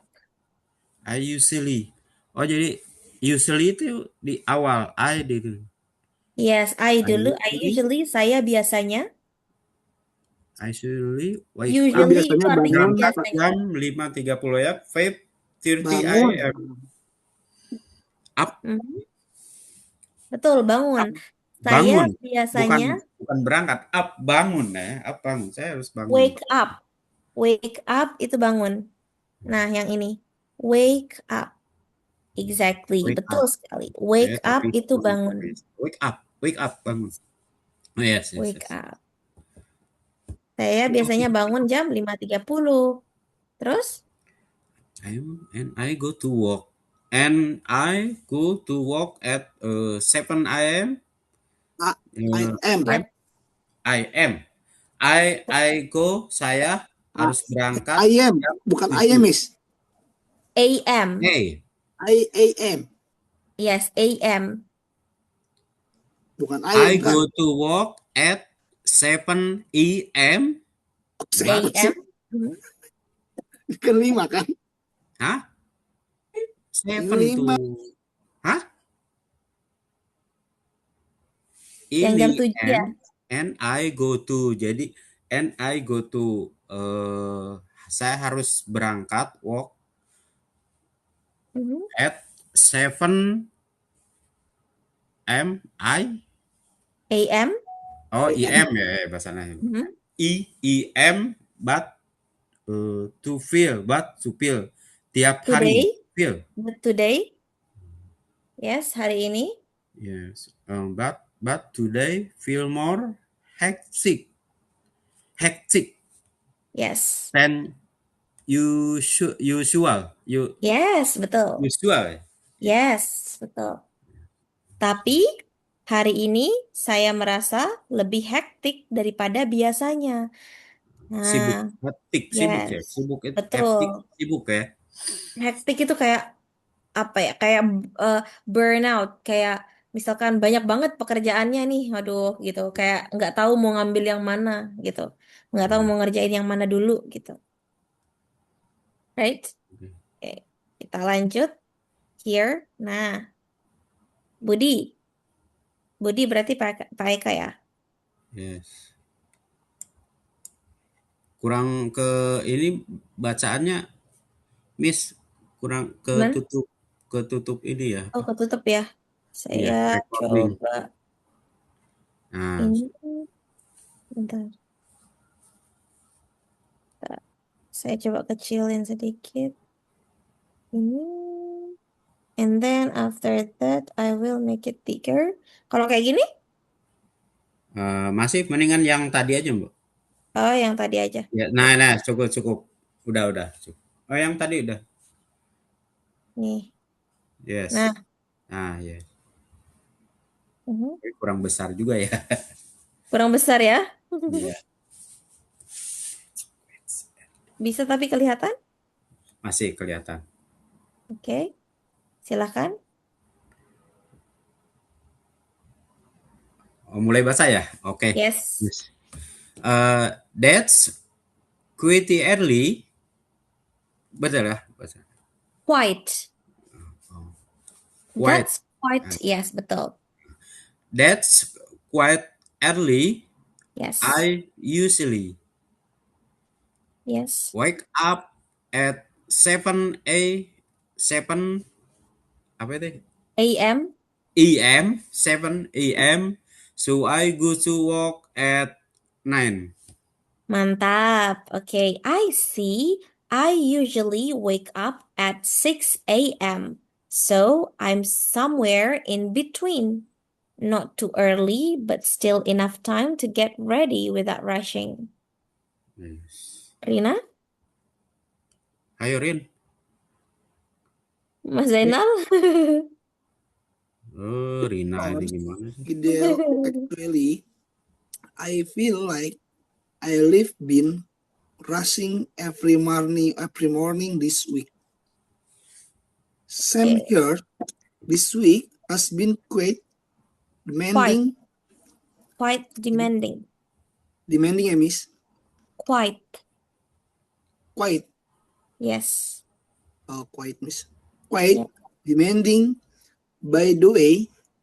I usually. Oh jadi usually itu di awal. Yes, I Usually usually, saya biasanya. wake Saya up Usually itu biasanya artinya bangun berangkat biasanya. jam 5.30 ya. 5:30 bangun a.m. Up Mhm. Betul, bangun. Saya bangun. Bukan biasanya bukan berangkat. Up bangun ya. Up bangun. Saya harus bangun. wake up. Wake up itu bangun. Nah, yang ini. Wake up. Exactly. Wake Betul up. sekali. Ya, Wake up tapi itu bangun. wake up. Wake up bangun. Oh, yes, yes, Wake yes. up. Saya biasanya bangun jam 5.30. Terus? I go to work. And I go to work at 7 a.m. I am. Yep. I am. I go, saya harus berangkat I am. jam Bukan I 7. am, Miss. AM. Hey, I am. Yes, AM. Bukan I I am, go bukan. to work at 7 a.m. Siapa AM. sih? Mhm. Kan 5 kan? Hah? 7 5. to Hah? Yang jam Ini 7 ya. and I go to. Jadi and I go to saya harus berangkat work Mhm. at 7 am. AM. IM ya bahasanya. Mhm. IM but to feel tiap hari Today. feel. Today. Yes, hari ini. Yes. But today feel more hectic Yes. than usual. Yes, betul. Usual. Yes, betul. Tapi hari ini saya merasa lebih hektik daripada biasanya. Sibuk, Nah, hektik, sibuk ya. yes, Sibuk itu hektik, betul. sibuk ya. Hektik itu kayak apa ya? Kayak burnout. Kayak misalkan banyak banget pekerjaannya nih, waduh gitu. Kayak nggak tahu mau ngambil yang mana gitu. Nggak tahu mau ngerjain yang mana dulu gitu. Right? Oke, kita lanjut here. Nah, Budi. Budi berarti Pak Eka ya? Yes. Kurang ke ini bacaannya, Miss, kurang Gimana? ketutup ini ya. Oh, ketutup ya. Iya, Saya recording. coba Nah, ini. Bentar. Bentar. Saya coba kecilin sedikit. Ini. And then after that, I will make it bigger. Kalau kayak gini? Masih mendingan yang tadi aja, Mbak. Oh, yang tadi aja. Ya, nah, cukup, cukup. Udah, cukup. Oh, yang tadi udah. Nih. Yes. Nah. Nah, ya. Mhm. Kurang besar juga ya. Kurang besar ya? Iya, Bisa tapi kelihatan? masih kelihatan. Oke. Silahkan. Oh, mulai basah ya? Oke. Yes. Yes. That's pretty early. Betul ya? Bahasa. Quite. Quite. That's quite. Yes, betul. That's quite early. Yes. I usually Yes. wake up at 7 apa itu? AM. AM, 7 AM. So I go to work at 9. Mantap. Okay. I see. I usually wake up at 6 a.m. So I'm somewhere in between. Not too early, but still enough time to get ready without rushing. Yes. Rina? Ayo Rin. Mas Zainal? Oh, Rina ini Because gimana sih? Fidel, actually, I feel like I've been rushing every morning this week. Same Okay. here. This week has been quite demanding. Quite demanding. Demanding, I miss. Quite. Quite. Yes. Quite, miss. Quite Yeah. demanding. By the way,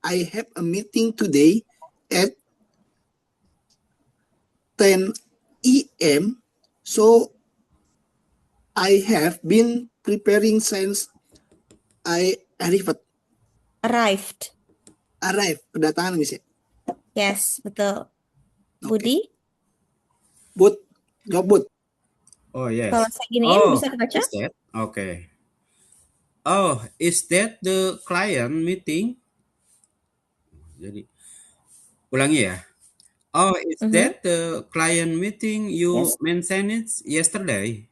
I have a meeting today at 10 a.m. So I have been preparing since I Arrived. kedatangan miss ya. Yes, betul. Oke. Budi, Jawab Bud. Oh, yes. kalau saya giniin Oh, bisa kebaca? is that? Okay. Oh, is that the client meeting? Jadi, ulangi ya. Oh, is Mhm. that the client meeting you Yes. mentioned it yesterday?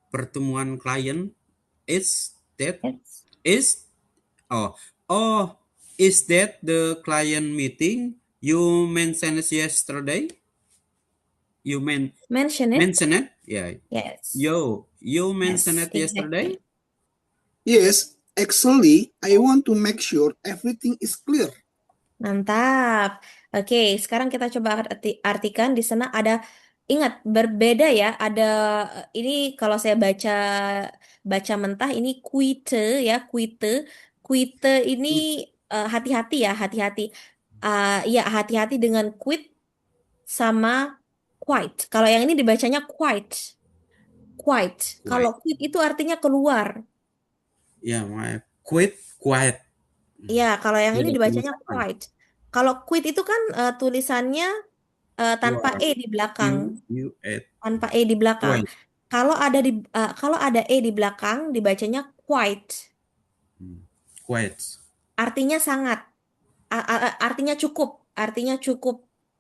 Pertemuan klien is that Yes. is oh oh is that the client meeting you mentioned yesterday? You Mention it. mentioned it? Yeah. Yes. You Yes, mentioned it yesterday? exactly. Yes, actually, I want to make sure everything is clear. Mantap. Oke, sekarang kita coba artikan di sana ada, ingat berbeda ya. Ada ini kalau saya baca mentah ini kuite ya, kuite. Kuite ini hati-hati ya, hati-hati. Ya, hati-hati dengan quit sama quite. Kalau yang ini dibacanya quite. Quite. Quiet. Kalau quit itu artinya keluar. Ya, quiet. Ya, kalau yang ini Beda dibacanya pengucapan. quite. Kalau quit itu kan tulisannya tanpa Keluar. e di belakang, You at tanpa e di belakang. quiet. Kalau ada e di belakang dibacanya quite. Quiet. Artinya sangat. Artinya cukup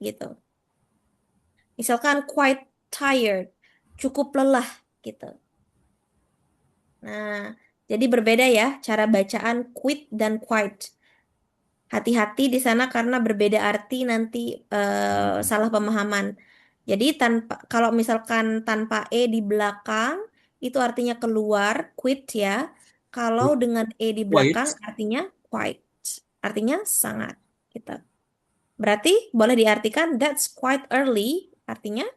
gitu. Misalkan quite tired, cukup lelah gitu. Nah, jadi berbeda ya cara bacaan quit dan quite. Hati-hati di sana karena berbeda arti nanti salah pemahaman. Jadi kalau misalkan tanpa e di belakang itu artinya keluar, quit ya. Kalau dengan e di belakang Quiet. artinya quite. Artinya sangat gitu. Berarti boleh diartikan that's quite early, artinya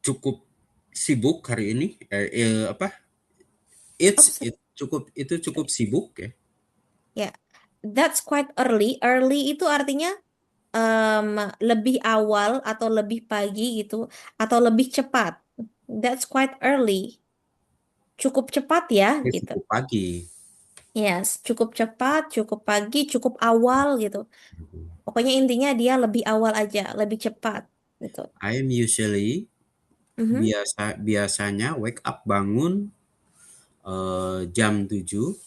Cukup sibuk hari ini. Apa? oops, Itu cukup sibuk ya. ya. That's quite early. Early itu artinya lebih awal atau lebih pagi gitu atau lebih cepat. That's quite early. Cukup cepat ya gitu. Cukup pagi. Yes, cukup cepat, cukup pagi, cukup awal gitu. Pokoknya intinya dia lebih awal aja, lebih cepat gitu. I am usually Mhm. Biasanya wake up bangun jam 7.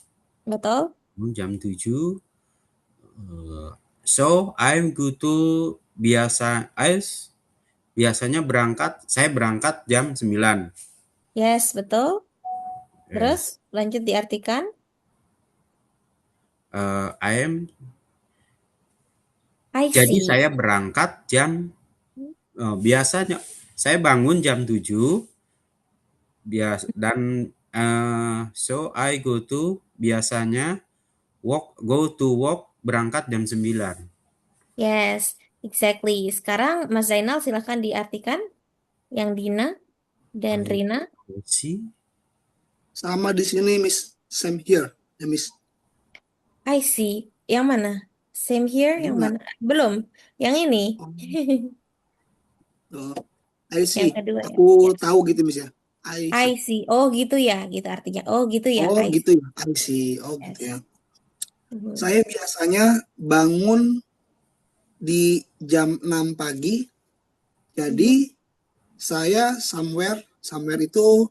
Betul. Jam 7. So I'm go to biasanya saya berangkat jam 9. Yes, betul. Terus Yes. lanjut diartikan. I am I Jadi see. saya berangkat biasanya saya bangun jam 7 dan so I go to biasanya go to work berangkat jam 9. Yes, exactly. Sekarang Mas Zainal silahkan diartikan yang Dina dan I Rina. see. Sama di sini, Miss. Same here, ya, Miss. I see. Yang mana? Same here, yang Dina. mana? Belum. Yang ini. Oh, oh, I Yang see. kedua ya. Aku Yes. tahu gitu, Miss ya. I I see. see. Oh gitu ya, gitu artinya. Oh gitu ya, Oh, I gitu see. ya. I see. Oh, gitu Yes. ya. Mhm. Saya biasanya bangun di jam 6 pagi. Jadi Mhm. saya somewhere itu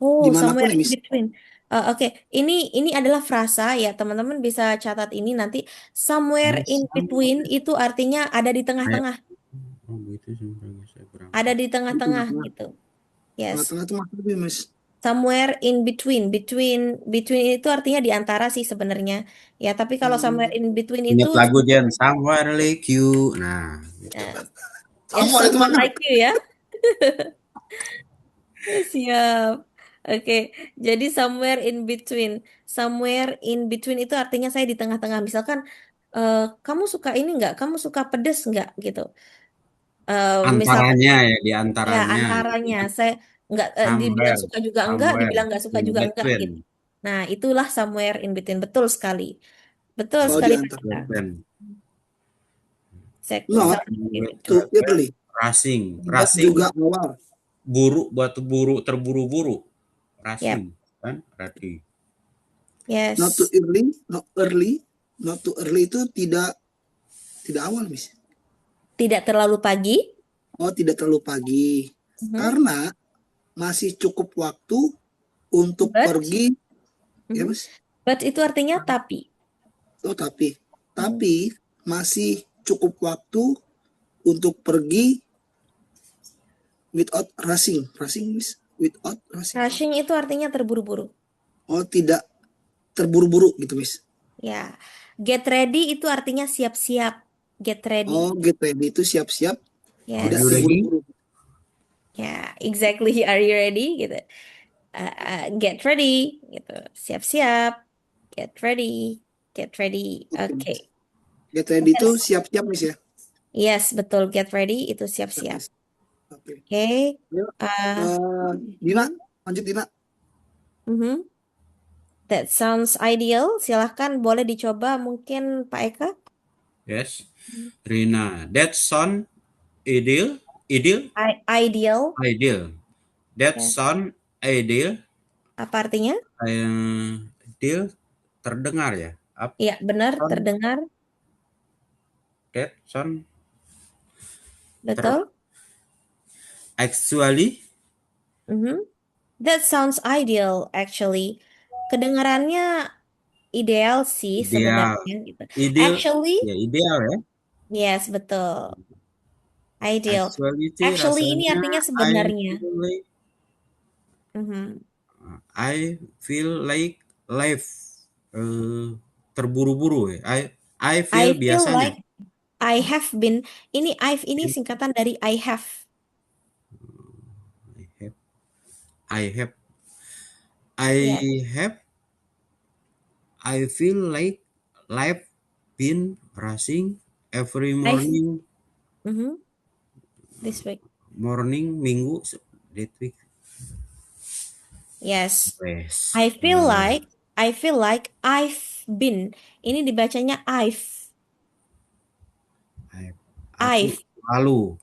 Oh, dimanapun somewhere ya, in Miss. between. Oke, ini adalah frasa ya, teman-teman bisa catat ini nanti. Somewhere I in between somewhere. itu artinya ada di Saya tengah-tengah, oh gitu sebentar saya ada berangkat. di Di tengah-tengah tengah-tengah. gitu. Yes. Tengah-tengah itu maksudnya, Miss. Somewhere in between. Between itu artinya di antara sih sebenarnya. Ya, tapi kalau somewhere Hmm. in between itu Ingat lagu sebenarnya Jen, Somewhere Like You. Nah, gitu. eh, ya Somewhere itu someone mana? like you ya. Siap. Oke, jadi somewhere in between. Somewhere in between itu artinya saya di tengah-tengah. Misalkan, kamu suka ini nggak? Kamu suka pedes nggak? Gitu. Misalkan, Antaranya ya, di ya antaranya gitu. antaranya saya nggak dibilang Somewhere, suka juga enggak, somewhere dibilang nggak suka in juga enggak gitu. between. Nah, itulah somewhere in between. Betul sekali. Betul Oh, di sekali, Pak antara. Ika. Between. Exactly, Not somewhere in between. too early. Rushing, Not rushing. juga awal. Terburu-buru. Yep. Rushing, kan? Berarti. Not too Yes. early. Not early. Not too early itu tidak awal, Miss. Tidak terlalu pagi. Oh, tidak terlalu pagi. Mhm. Karena masih cukup waktu untuk But, pergi, ya, mhm. Mas. But itu artinya tapi. Oh, tapi Mhm. masih cukup waktu untuk pergi without rushing. Rushing, Miss. Without rushing. Rushing itu artinya terburu-buru. Oh, tidak terburu-buru gitu, Miss. Ya. Get ready itu artinya siap-siap. Get ready. Oh, get ready itu siap-siap, Are tidak you Yes. ready? terburu-buru. Ya, exactly. Are you ready? Gitu. Get ready. Gitu. Siap-siap. Get ready. Get ready. Oke, Oke. Miss. Get ready itu Yes. siap-siap, Miss ya. Yes, betul. Get ready itu Ya, siap-siap. Miss. Oke. Oke. Yuk, Uh, Dina, mhm, lanjut Dina. mhm. That sounds ideal. Silahkan boleh dicoba mungkin Pak Eka. Yes. Rina, that sound ideal. Ideal? Ideal. Ideal. That Ya. sound ideal. Apa artinya? Ideal terdengar ya. Iya, benar, Sound, terdengar. that sound ter Betul. actually Mhm. That sounds ideal, actually. Kedengarannya ideal sih ideal. sebenarnya gitu. Ideal Actually, ya ideal ya. yes, betul. Ideal. Actually itu Actually ini rasanya artinya I sebenarnya. feel like Mhm. I feel like life terburu-buru ya. I feel I feel biasanya. like I have been. Ini I've ini singkatan dari I have. I have I have Yes. I have I feel like life been rushing every I've. morning Mhm. This week. minggu that week. Yes. Yes. I feel like I've been. Ini dibacanya I've. I- aku I've. lalu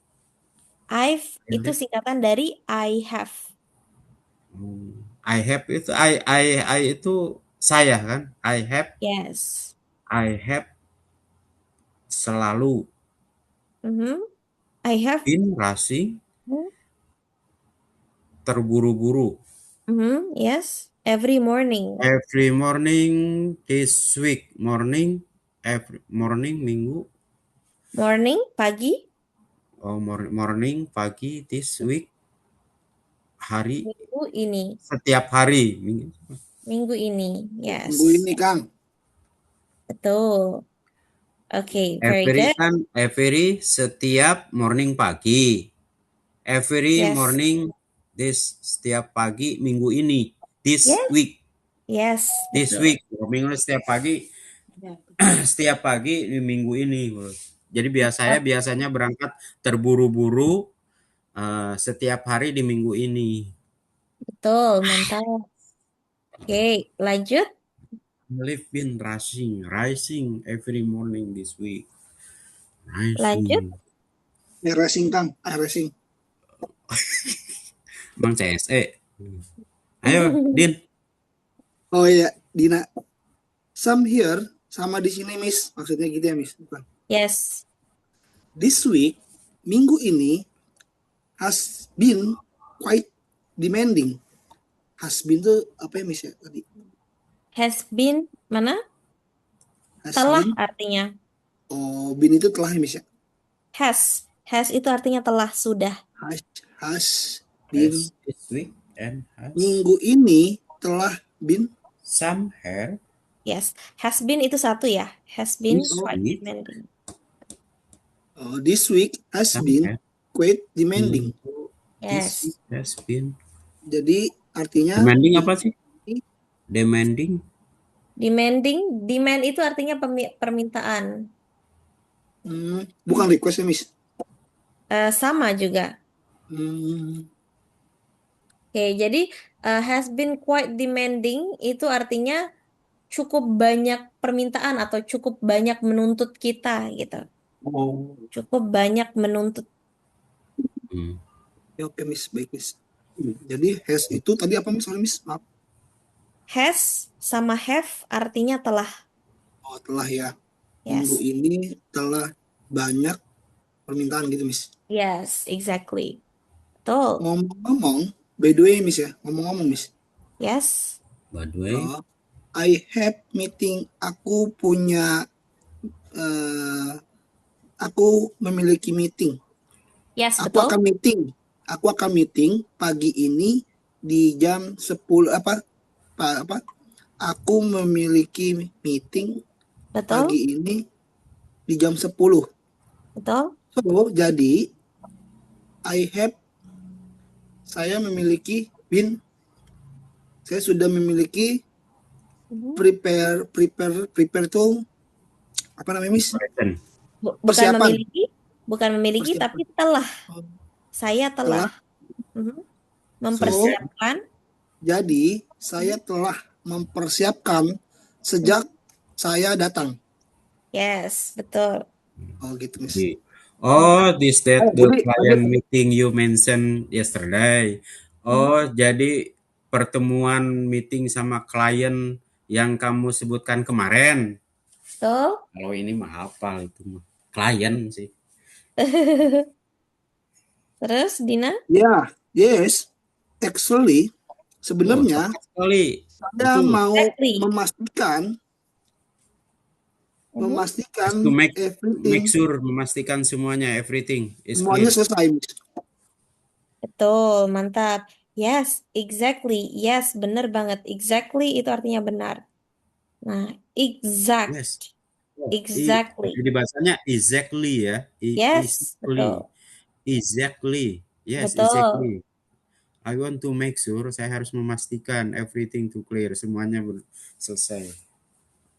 I've itu singkatan dari I have. I have itu I itu saya kan. Yes. I have selalu. Mhm. I have. In rushing terburu-buru. Yes, every morning. Every morning this week. Every morning minggu. Morning, pagi, Oh, morning pagi this week. Hari minggu ini. setiap hari. Minggu ini. Minggu Yes, ini, Kang. betul. Okay, very good. Every setiap morning pagi. Every Yes, morning setiap pagi minggu ini. This yes, week. yes, This betul. week. Minggu setiap pagi. Setiap pagi di minggu ini. Jadi biasanya berangkat terburu-buru setiap hari di minggu ini. Betul, mantap. Oke, lanjut. Live been rising every morning this week. Lanjut. Rising. Racing, Kang. Racing. Bang CSE. Ayo, Din. Oh iya, Dina. Some here, sama di sini, Miss. Maksudnya gitu ya, Miss? Bukan. Yes, This week, minggu ini, has been quite demanding. Has been tuh apa ya, Miss ya tadi? has been, mana? Has Telah been. artinya. Oh, been itu telah ya, Miss ya? Has itu artinya telah, sudah. Has been. This week and has Minggu ini telah been. some hair. Yes, has been itu satu ya. Has been This quite week. demanding. This week has Some been hair. quite demanding. Yes, This has been. Jadi artinya Demanding apa sih? Demanding. demand itu artinya permintaan. Bukan request ya, Miss? Sama juga. Oke, jadi has been quite demanding itu artinya cukup banyak permintaan atau cukup banyak menuntut kita gitu. Oh, Cukup banyak menuntut. ya, oke, Miss, baik, Miss. Jadi has itu tadi apa, Miss? Sorry, Miss, maaf. Has sama have artinya telah. Oh, telah ya. Yes. Minggu ini telah banyak permintaan gitu, Miss. Yes, exactly. Betul. Ngomong-ngomong, by the way, Miss ya, ngomong-ngomong, Miss. Yes. By the way, I have meeting. Aku memiliki meeting. Yes, Aku betul. akan meeting pagi ini di jam 10 apa aku memiliki meeting Betul. pagi ini di jam 10. Betul. So, jadi saya memiliki saya sudah memiliki prepare tuh apa namanya, Miss? present. Bukan Persiapan. memiliki, Persiapan. tapi telah. Saya telah mempersiapkan. Jadi saya telah mempersiapkan sejak saya datang. Yes, betul. Oh gitu, Miss. Oh, this that the Budi, client meeting you mentioned yesterday. Oh, jadi pertemuan meeting sama klien yang kamu sebutkan kemarin. Betul. Kalau ini mah hafal itu mah. Klien sih. Terus, Dina? Ya, yes. Actually, sebenarnya Sekali. saya mau Exactly. memastikan To make everything, sure, memastikan semuanya, everything is semuanya clear. selesai, Miss. Betul, mantap. Yes, exactly. Yes, benar banget. Exactly itu artinya benar. Nah, exact. Yes. Exactly. Jadi bahasanya exactly ya. Yes, betul. Exactly. Yes, Betul. exactly. I want to make sure, saya harus memastikan everything to clear, semuanya selesai.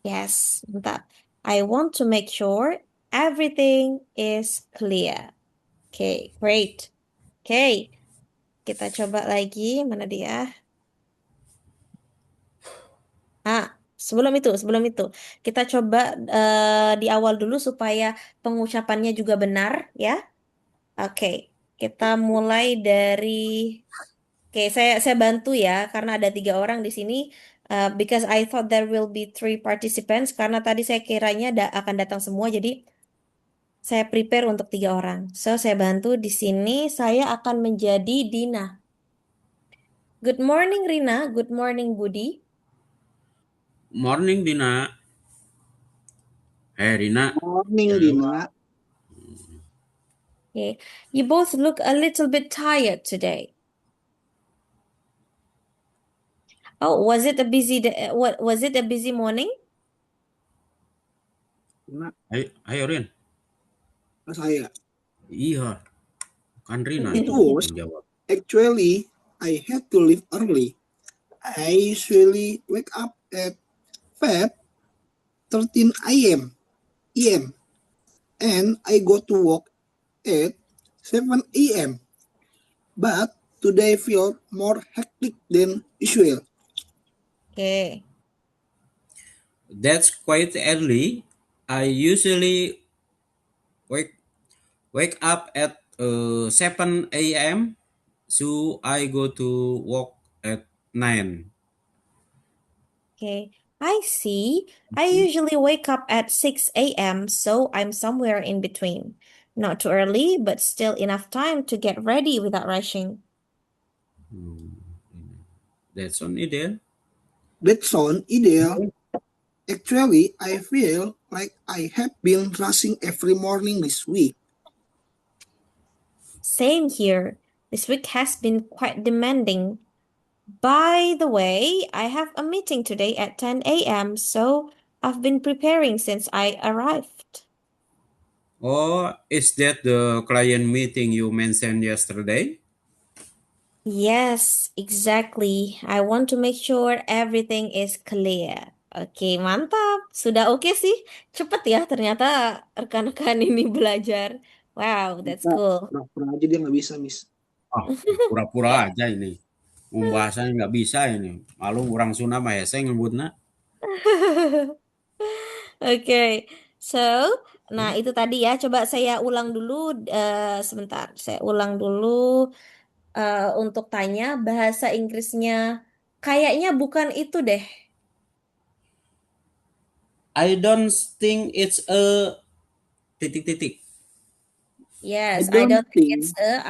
Yes, mantap. I want to make sure everything is clear. Okay, great. Okay, kita coba lagi. Mana dia? Sebelum itu, kita coba di awal dulu supaya pengucapannya juga benar, ya. Oke, kita mulai dari. Oke, saya bantu ya, karena ada 3 orang di sini. Because I thought there will be 3 participants, karena tadi saya kiranya akan datang semua, jadi saya prepare untuk 3 orang. So, saya bantu di sini. Saya akan menjadi Dina. Good morning, Rina. Good morning, Budi. Morning, Dina. Hey, Rina. Morning, Hello. Dina. Okay. You both look a little bit tired today. Oh, was it a busy day? What was it a busy morning? Dina, Ayo, Rin. saya. Iya, kan Rina It itu was yang jawab. actually I had to leave early. I usually wake up at 5:13 a.m. EM and I go to work at 7 a.m. But today felt more hectic than usual. Okay. That's quite early. I usually wake wake up at 7 a.m. So I go to work at 9. Okay. I see. I usually wake up at 6 a.m., so I'm somewhere in between. Not too early, but still enough time to get ready without rushing. That's on ideal. That sounds ideal. Actually, I feel like I have been rushing every morning this week. Same here. This week has been quite demanding. By the way, I have a meeting today at 10 a.m., so I've been preparing since I arrived. Oh, is that the client meeting you mentioned yesterday? Yes, exactly. I want to make sure everything is clear. Oke, mantap. Sudah oke sih. Cepet ya ternyata rekan-rekan ini belajar. Wow, that's Kita cool. pura-pura aja dia nggak bisa, Miss. Ah, pura-pura aja ini. Pembahasannya nggak bisa ini. Malu orang Sunda mah hese nyebutna. Oke, so, nah itu tadi ya. Coba saya ulang dulu sebentar. Saya ulang dulu untuk tanya bahasa Inggrisnya. Kayaknya bukan itu deh. I don't think it's a titik-titik. I Yes, I don't don't think it's think a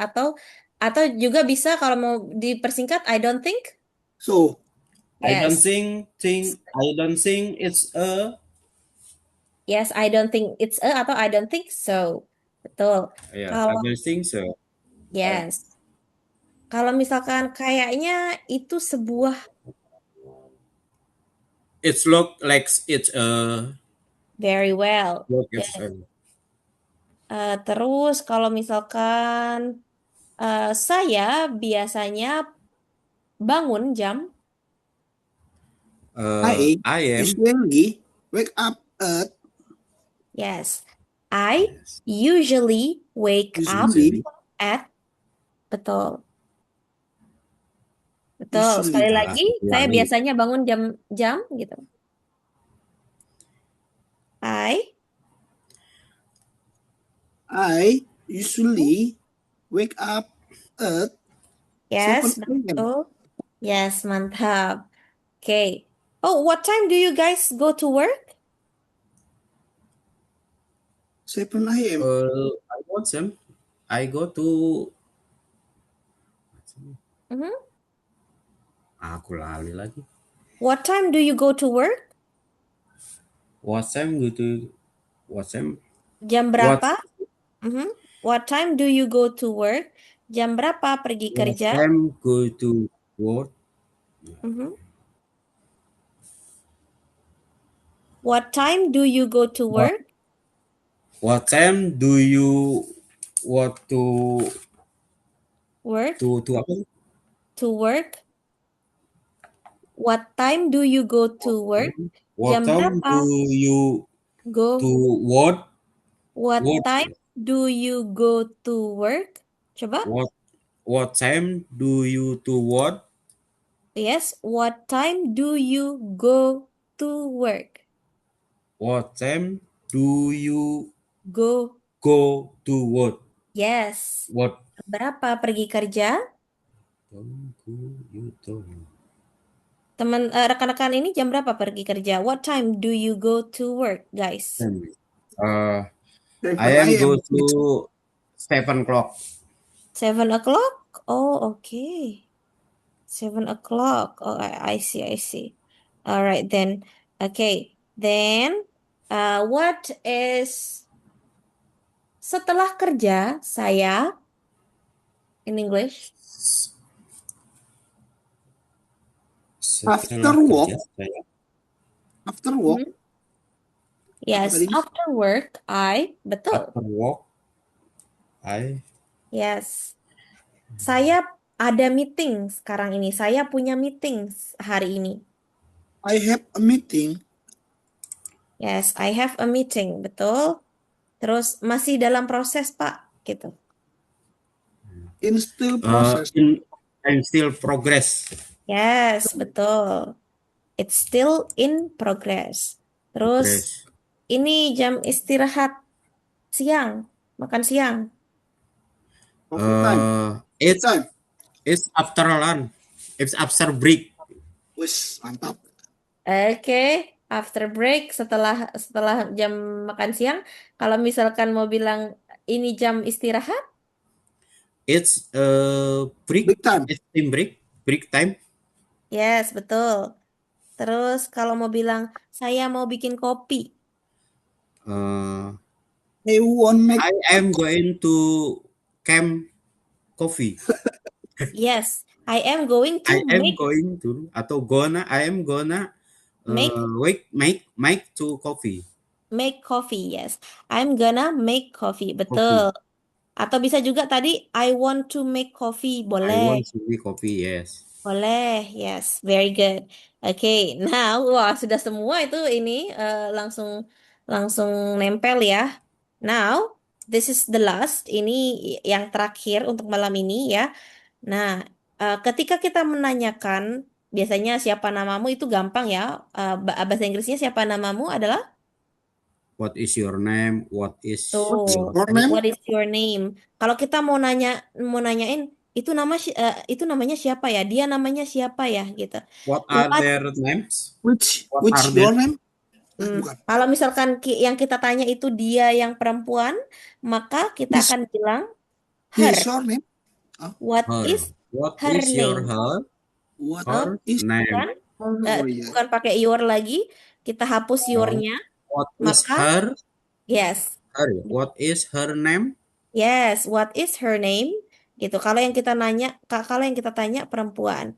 atau juga bisa kalau mau dipersingkat I don't think. so. Yes. I don't think it's a Yes, I don't think it's a atau I don't think so. Betul. ya, I Kalau don't think so. yes. Kalau misalkan kayaknya itu sebuah It's look like it's a very well. look Ya, it's a terus kalau misalkan saya biasanya bangun jam I I am usually wake up at yes. I yes, usually wake up usually usually at betul. Betul. usually Sekali lagi, saya ulangi. biasanya bangun jam gitu. I I usually wake up at yes, 7 a.m. betul. Yes, mantap. Okay. Oh, what time do you guys go to work? 7 a.m. I want some. I go to Mhm. aku lali lagi. What time do you go to work? What time go to what time? Jam What berapa? Mhm. What time do you go to work? Jam berapa pergi what kerja? time go to work? Mhm. What time do you go to What work? what time do you what Work to apa? to work. What time do you go to work? What Jam time do berapa? you to Go. what What what time do you go to work? Coba. what what time do you to what? Yes. What time do you go to work? What time do you Go. go to work? Yes. What Berapa pergi kerja? time go you to? Rekan-rekan ini jam berapa pergi kerja? What time do you go to work, guys? Uh, I 7 am go a.m. to 7 o'clock. 7 o'clock? Oh, okay. 7 o'clock. Oh, I see, I see. All right, then. Okay, then what is setelah kerja saya in English? Setelah After kerja work, saya. after work, Mhm. apa Yes, tadi, Miss? after work, betul. After work, I Yes, saya ada meeting sekarang ini. Saya punya meeting hari ini. I have a meeting. Yes, I have a meeting, betul. Terus masih dalam proses, Pak, gitu. In still process. I'm still progress. Yes, betul. It's still in progress. Terus Progress. ini jam istirahat siang, makan siang. Coffee time. It's Time. it's after lunch. It's after break. Wis, mantap. Oke, after break setelah setelah jam makan siang, kalau misalkan mau bilang ini jam istirahat, It's break. Break time. It's team break. Break time. yes, betul. Terus kalau mau bilang saya mau bikin kopi, Uh, I won't make I am going to camp coffee. yes, I am going I to am going to atau gonna I am gonna make make to coffee. make coffee, yes. I'm gonna make coffee, Coffee. betul. Atau bisa juga tadi I want to make coffee, I boleh. want to make coffee. Yes. Boleh, yes, very good. Oke, now, wah sudah semua itu ini langsung langsung nempel ya. Now, this is the last. Ini yang terakhir untuk malam ini ya. Nah, ketika kita menanyakan biasanya siapa namamu itu gampang ya. Bahasa Inggrisnya siapa namamu adalah What is your name? What is what's tuh. your your name? What is your name? Kalau kita mau nanyain itu namanya siapa ya? Dia namanya siapa ya gitu. what are What their names? Which What are their your name? Bukan. kalau misalkan yang kita tanya itu dia yang perempuan, maka kita His, akan bilang her. his your name? What her? is What her is your name? her? What Oh, Her is bukan. name. oh yeah. Bukan pakai your lagi. Kita hapus Oh, your-nya. what is Maka her? yes. Her. What is her name? Yes, what is her name? Gitu. Kalau yang kita tanya perempuan,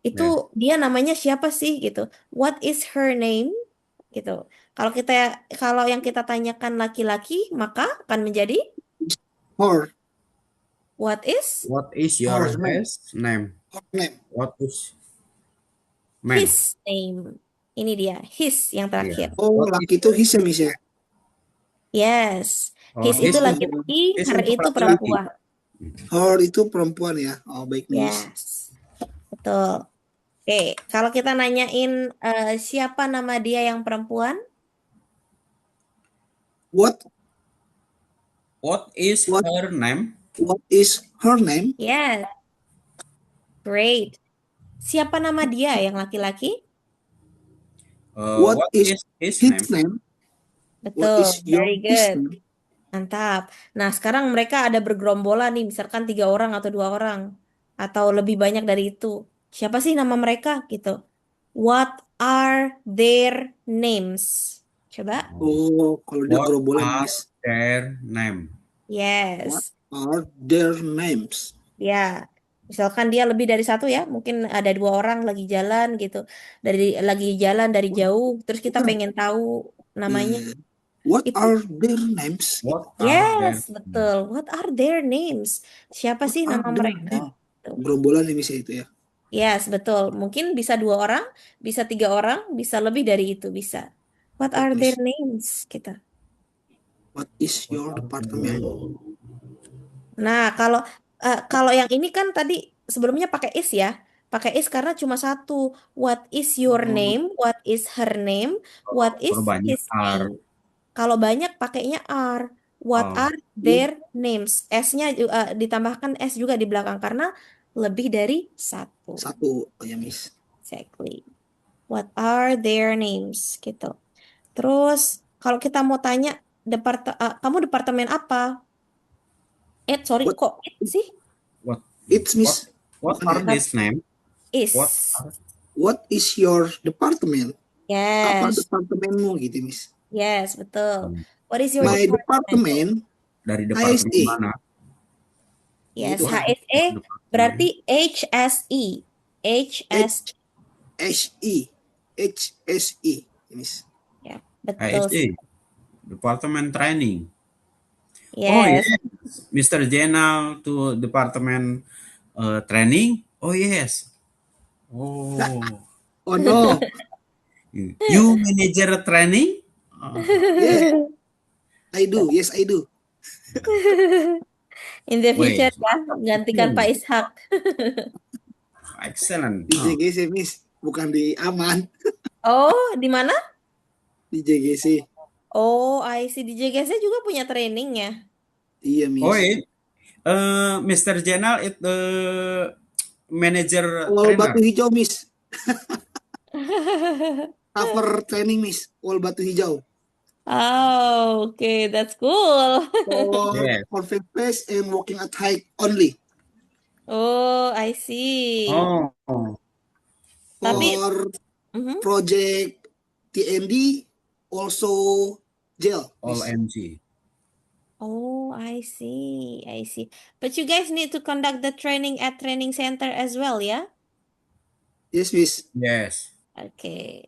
itu Yes. dia namanya siapa sih gitu. What is her name? Gitu. Kalau kita kalau yang kita tanyakan laki-laki, maka akan menjadi Her. what is What is Her your name. name? Her name. What is man? his name? Ini dia, his yang terakhir. Yeah. Oh, What laki is itu his ya, Miss ya? Yes. oh, His itu his laki-laki, his her untuk itu laki-laki. perempuan. Her itu perempuan ya. Oh, baik, Miss. Yes. Betul. Oke, kalau kita nanyain siapa nama dia yang perempuan? What What is What? her name? what is her name? Yes. Great. Siapa nama dia yang laki-laki? What What is is his his name? name? What Betul, is your very his good. name? Mantap. Nah, sekarang mereka ada bergerombolan nih, misalkan 3 orang atau 2 orang, atau lebih banyak dari itu. Siapa sih nama mereka gitu? What are their names? Coba. Oh, kalau dia What gerombolan, are Miss. their name? What Yes. are their names? Ya. Misalkan dia lebih dari satu ya, mungkin ada 2 orang lagi jalan gitu, lagi jalan dari jauh, terus kita Bukan. pengen tahu namanya. What Itu are their names? What are their yes, betul. What are their names? Siapa What sih are nama their mereka? names? Tuh. Gerombolan ya, Miss ya, itu ya. Yes, betul. Mungkin bisa 2 orang, bisa 3 orang, bisa lebih dari itu bisa. What Baik, are their Miss. names? Kita. What is your department? Nah, kalau yang ini kan tadi sebelumnya pakai is ya. Pakai is karena cuma satu. What is your Oh, name? What is her name? What is Kalau banyak his are. name? Kalau banyak pakainya are. What Oh, are their names? S-nya ditambahkan S juga di belakang karena lebih dari satu. satu. Oh ya, Miss. Exactly. What are their names? Gitu. Terus kalau kita mau tanya kamu departemen apa? Sorry What kok it sih? what it's, Miss? what Bukan are ya? these name? What is. are What is your department? Apa Yes, departemenmu gitu, Miss? yes, betul. Hmm. What is your My department? department dari departemen HSE. mana? Yes, Gitu. What is HSE your department? berarti HSE. HS, HSE. HSE, Miss. ya, betul. HSE, Department Training. Oh Yes. yes, Mr. Jenal to Department Training. Oh yes. Oh, Oh no. you manager training? Yes, I do. Yes, I do. In the future Wait, ya, gantikan Pak Ishak. excellent. Di JGC, Miss. Bukan di Aman. Oh, di mana? Di JGC. Oh, I see. Di JGC juga punya training ya. Iya, Oh, Miss. Mr. Jenal itu manager Wall trainer. Batu Hijau, Miss. Cover training, Miss. Wall Batu Hijau. Oh, okay, that's cool. Yes. For face face and walking at height only. Oh, I see. Oh, Tapi, For mhm. project TND, also gel, all Miss. MC. Oh, I see. I see. But you guys need to conduct the training at training center as well, yeah? Yes, Miss. Yes. Okay,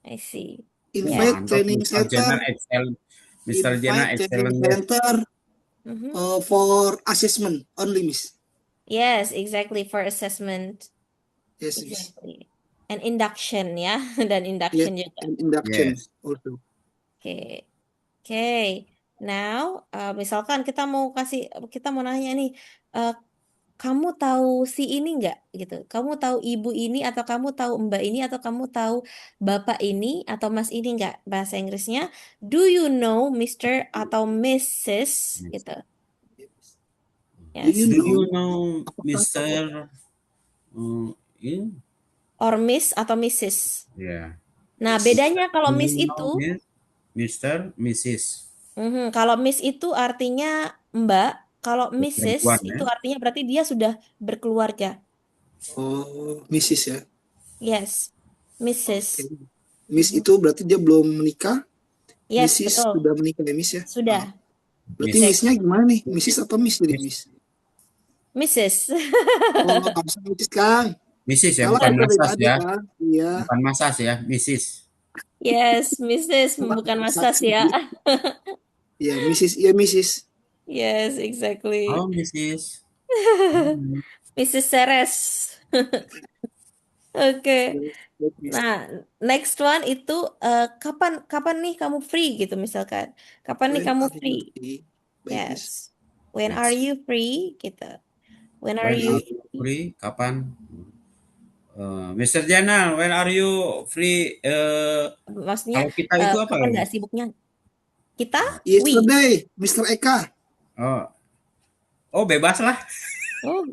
I see. Invite Mantap, training Mr. Jenal center. excellent. Mr. Jenal Invite training excellent. center Mhm. for assessment only, Miss. Yes, exactly, for assessment. Yes, Miss. Exactly. And induction ya, dan Yes, induction juga. and induction Yes. also. Oke. Oke. Now, misalkan kita mau nanya nih, kamu tahu si ini nggak gitu? Kamu tahu ibu ini atau kamu tahu mbak ini atau kamu tahu bapak ini atau mas ini nggak? Bahasa Inggrisnya, do you know Mr. atau Mrs. Yes. gitu. Do Yes. you Do know? you know Apakah Mr. Yeah. Or Miss atau Mrs. Yeah. Nah, Yes. bedanya kalau Do Miss you know itu, Mr. Mrs. kalau Miss itu artinya Mbak, kalau Mrs. Perempuan ya. itu artinya berarti dia sudah berkeluarga. Oh, Mrs. ya. Yes, Mrs. Okay. Miss itu berarti dia belum menikah. Yes, Mrs. betul. sudah menikah ya, Miss ya. Sudah. Berarti Miss. Missnya gimana nih? Mrs. atau Miss jadi Miss. Miss? Mrs. Oh, harusnya Mrs. Kang. Mrs. ya, Salah bukan itu Masas pribadi, ya. Kang. Iya. Bukan Masas ya, Mrs. Yes, Mrs. bukan Mas Sas ya. Iya, Mrs. Iya, Mrs. Yes, exactly. Oh, Mrs. Mrs. Seres. Oke. Yes. Nah, next one itu kapan nih kamu free gitu misalkan. Kapan nih When kamu are you free? free? Baik, Miss. Yes. When Yes. are you free gitu. When are When you are you free? Kapan? Mr. Janal, when are you free? maksudnya Kalau kita itu apa kapan lagi? nggak sibuknya? Kita? Yesterday, Mr. Eka. Oh, bebas lah. Oh.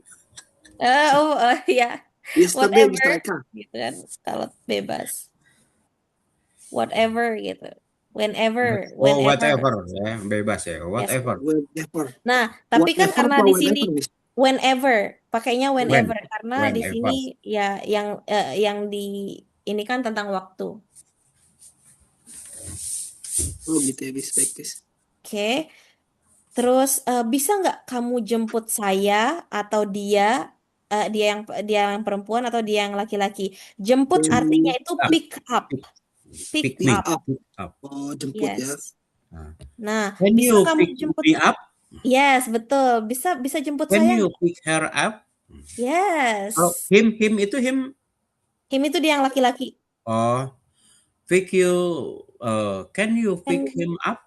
Ya. Yesterday, Whatever Mr. Eka. gitu kan. Kalau bebas. Whatever gitu. Whenever. Oh, whatever ya, bebas ya. Whatever. Whenever. Nah, tapi kan Whatever karena atau di whenever, sini Miss? whenever, pakainya whenever karena di Whenever. sini ya yang di ini kan tentang waktu. Oh gitu ya, Miss. Baik, Miss. Oke. Terus bisa nggak kamu jemput saya atau dia yang perempuan atau dia yang laki-laki? Jemput Can artinya you itu pick up. Pick Pick me up. up. Oh, jemput ya. Yes. Nah, Can bisa you kamu pick jemput? me up? Yes, betul. Bisa jemput Can saya you nggak? pick her up? Yes. Oh, him itu him. Him itu dia yang laki-laki. Oh, pick you. Can you pick him up?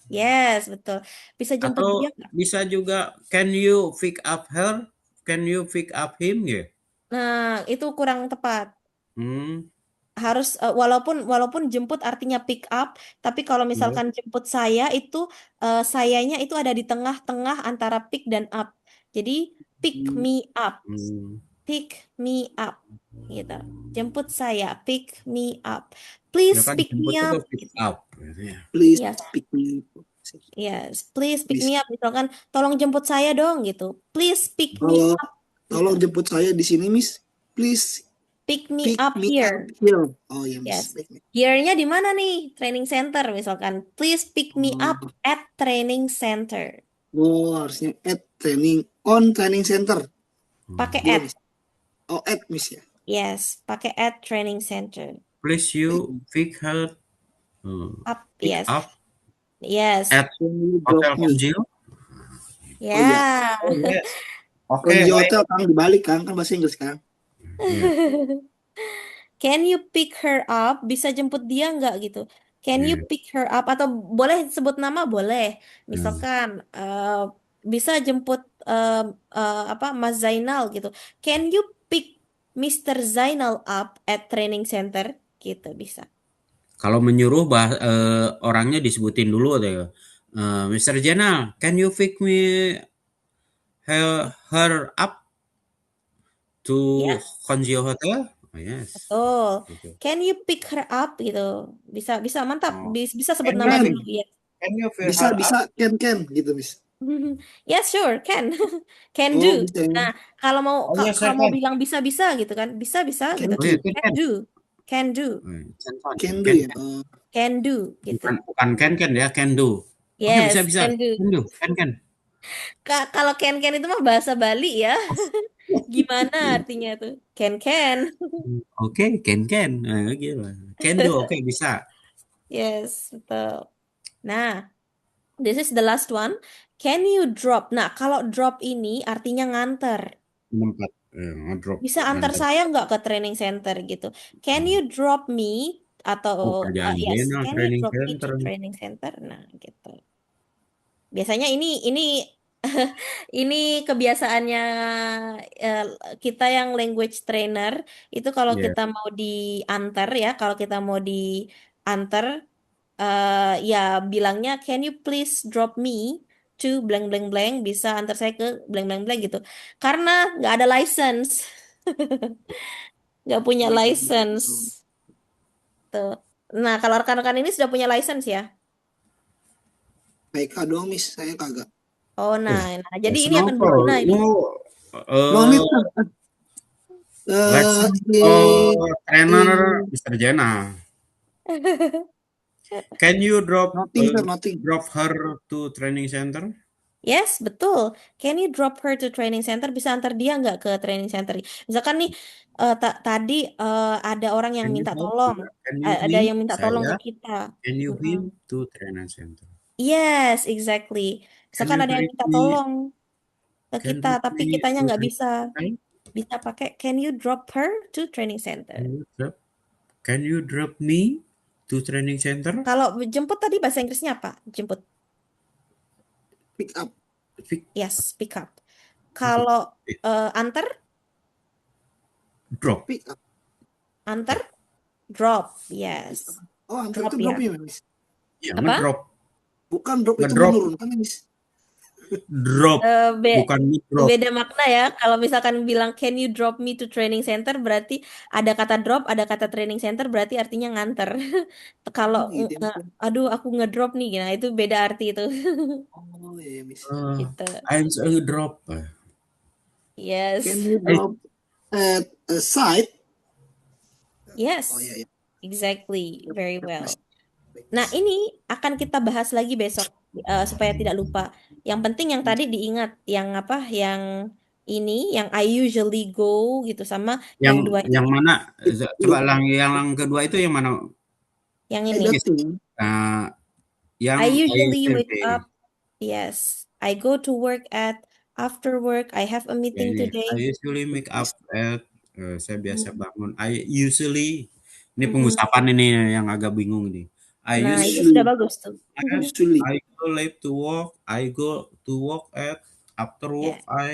Yes, betul. Bisa jemput Atau dia nggak? bisa juga can you pick up her? Can you pick up him ya? Nah, itu kurang tepat. Harus walaupun jemput artinya pick up, tapi kalau misalkan jemput saya itu sayanya itu ada di tengah-tengah antara pick dan up. Jadi pick me up. Pick me up. Gitu. Jemput saya, pick me up. Please Ya kan pick me jemput up. itu pick up. Ya. Please Yes. pick me up. Yes, please pick me up. Misalkan tolong jemput saya dong gitu. Please pick me Kalau up. tolong Gitu. jemput saya di sini, Miss. Please Pick me Pick up me up here. here. Oh ya, Miss. Yes. Baik, Miss. Here-nya di mana nih? Training center misalkan. Please pick me up Oh, at training center. harusnya at training on training center. Pakai Gitu, at. Miss. Oh, at Miss ya. Yes, pakai at training center. Please Baik, you Miss. pick her Up, pick yes. up Yes. at Can you drop Hotel me? Konjil. Oh ya, Ya. Oh yes. Oke, Konji baik. Hotel kan dibalik kan bahasa Inggris kan. Iya, Can you pick her up? Bisa jemput dia nggak gitu? Can you iya. pick her up? Atau boleh sebut nama? Boleh. Hmm. Misalkan bisa jemput apa Mas Zainal gitu. Can you pick Mr. Zainal up at training center? Gitu bisa. Kalau menyuruh orangnya disebutin dulu deh. Mr. Jenal, can you pick me her up Ya, to Konjil Hotel? Oh, yes. betul. Gitu. Can you pick her up gitu? Bisa, bisa mantap. Oh. Bisa sebut Can nama you Can, dulu ya. can you fill bisa her up? bisa can gitu, Miss. Yes, sure, can. Can Oh, do. bisa ya. Nah, kalau mau Oh yes, kalau I mau can. bilang bisa-bisa gitu kan. Bisa-bisa gitu. Can Oh ya, do, can Can can. do. Can do. can do Can ya. can. Oh, Can do gitu. Bukan bukan can ya, can do. Oke, bisa Yes, bisa. can do. Can do, can. Kalau can itu mah bahasa Bali ya. Gimana artinya tuh? Can. Oke, can. Gitu. Can do, oke bisa. Yes, betul. Nah, this is the last one. Can you drop? Nah, kalau drop ini artinya nganter. Tempat ngedrop Bisa antar ngantar. saya nggak ke training center gitu? Can you drop me atau Oh, kerjaan yes, Jenal can you training drop me to center. training center? Nah, gitu. Biasanya ini ini kebiasaannya eh, kita yang language trainer itu kalau Iya. kita mau diantar ya, kalau kita mau diantar ya bilangnya can you please drop me to blank blank blank bisa antar saya ke blank blank blank gitu. Karena nggak ada license. Nggak punya oh iya, license betul. tuh. Nah, kalau rekan-rekan ini sudah punya license ya. PK doang, Miss. Saya kagak. Oh, Oh, nah, jadi that's ini no akan berguna problem. ini. No, No uh, need. let's In trainer in Mr. Jenal. Can you nothing, sir, nothing. drop her to training center? Yes, betul. Can you drop her to training center? Bisa antar dia nggak ke training center? Misalkan nih, tadi ada orang yang Can you minta help? tolong, Can you ada him? yang minta tolong ke Saya. kita. Can you Mm-mm. him to training center? Yes, exactly. Can Misalkan you ada yang help minta me? tolong ke Can kita, you help tapi me kitanya to nggak training bisa, center? bisa pakai Can you drop her to training center? Can you drop? Can you drop me to training center? Kalau jemput tadi bahasa Inggrisnya apa? Jemput. Pick up, Pick, Yes, pick up. Kalau antar, drop. pick up. antar, drop. Pick Yes, up. Oh, antar drop itu ya. drop ya, Miss. Ya, Apa? ngedrop. Bukan drop itu Ngedrop. menurunkan, Miss. Drop. Eh, be- Bukan ngedrop. Beda makna ya. Kalau misalkan bilang can you drop me to training center berarti ada kata drop, ada kata training center berarti artinya nganter. Kalau Oh, gitu ya, Miss. aduh aku ngedrop nih, nah itu beda arti itu. Oh, iya, Miss. Gitu. I'm a drop. Can Yes. you drop at a site? Yes. Oh, iya, iya. Exactly. Yep, Very yep, Miss. well. Baik, Nah, Miss. ini akan kita bahas lagi besok supaya tidak lupa. Yang penting yang tadi diingat, yang apa? Yang ini, yang I usually go gitu sama Yang yang dua yang ini, mana? Coba Look, yang kedua itu yang mana? yang I ini. don't think. Nah, I yang usually wake ICT. up. Yes, I go to work at after work. I have a Ya meeting ini, I today. usually make up Miss. at saya biasa Mm, bangun. I usually ini mm. pengucapan ini yang agak bingung nih. I Nah, itu usually sudah Usually, bagus tuh. at, usually. I go late to work. I go to work at after Yeah, work. I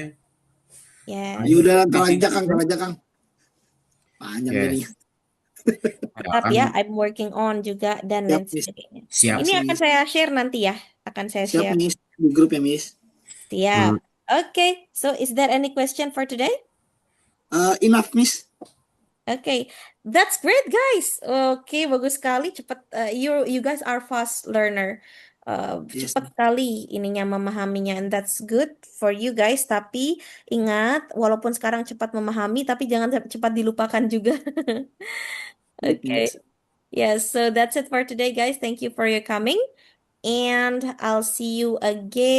Ya yes. udah, have ntar meeting. aja, Kang. Panjang jadinya. Yes. Ya Tetap kan ya, I'm working on juga dan Siap, lain Miss. sebagainya. siap. Ini akan Kasih. saya share nanti ya. Akan saya Siap, share. Miss. Di grup ya, Miss. Siap. Okay, so is there any question for today? Enough, Miss. Okay, that's great guys. Oke, bagus sekali. Cepat, you guys are fast learner. Yes. Cepat sekali ininya memahaminya, and that's good for you guys. Tapi ingat, walaupun sekarang cepat memahami, tapi jangan cepat dilupakan juga. Okay. Yes. Yes, so that's it for today, guys. Thank you for your coming, and I'll see you again.